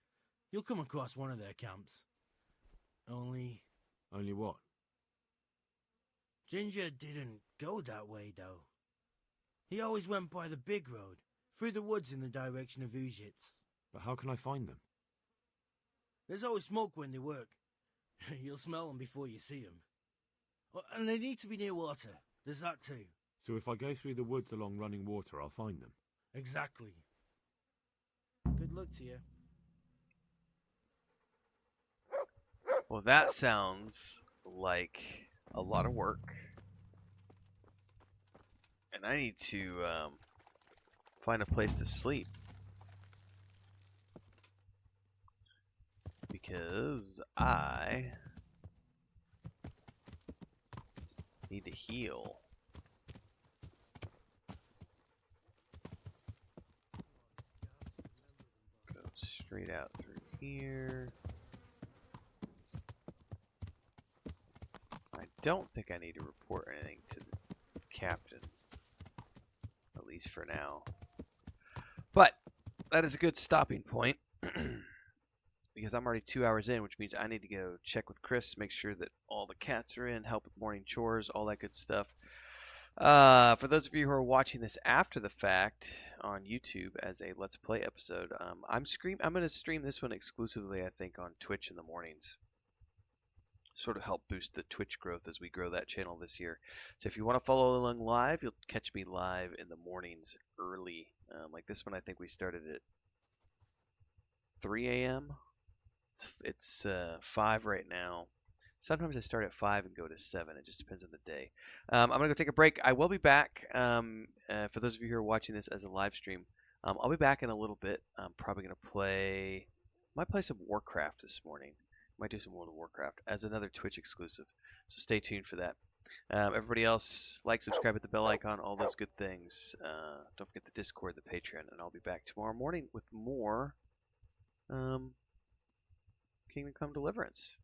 you'll come across one of their camps. Only what? Ginger didn't go that way, though. He always went by the big road, through the woods in the direction of Ujits. But how can I find them? There's always smoke when they work. You'll smell them before you see them. Oh, and they need to be near water. There's that too. So if I go through the woods along running water, I'll find them? Exactly. Good luck to you. Well, that sounds like a lot of work. And I need to find a place to sleep. Because I need to heal. Go straight out through here. I don't think I need to report anything to the captain. At least for now. But that is a good stopping point. Because I'm already 2 hours in, which means I need to go check with Chris, make sure that all the cats are in, help with morning chores, all that good stuff. For those of you who are watching this after the fact on YouTube as a Let's Play episode, I'm going to stream this one exclusively, I think, on Twitch in the mornings. Sort of help boost the Twitch growth as we grow that channel this year. So if you want to follow along live, you'll catch me live in the mornings early. Like this one, I think we started at 3 a.m. It's 5 right now. Sometimes I start at 5 and go to 7. It just depends on the day. I'm going to go take a break. I will be back. For those of you who are watching this as a live stream, I'll be back in a little bit. I'm probably going to might play some Warcraft this morning. Might do some World of Warcraft as another Twitch exclusive. So stay tuned for that. Everybody else, like, subscribe, hit the bell icon, all those good things. Don't forget the Discord, the Patreon, and I'll be back tomorrow morning with more Kingdom Come Deliverance.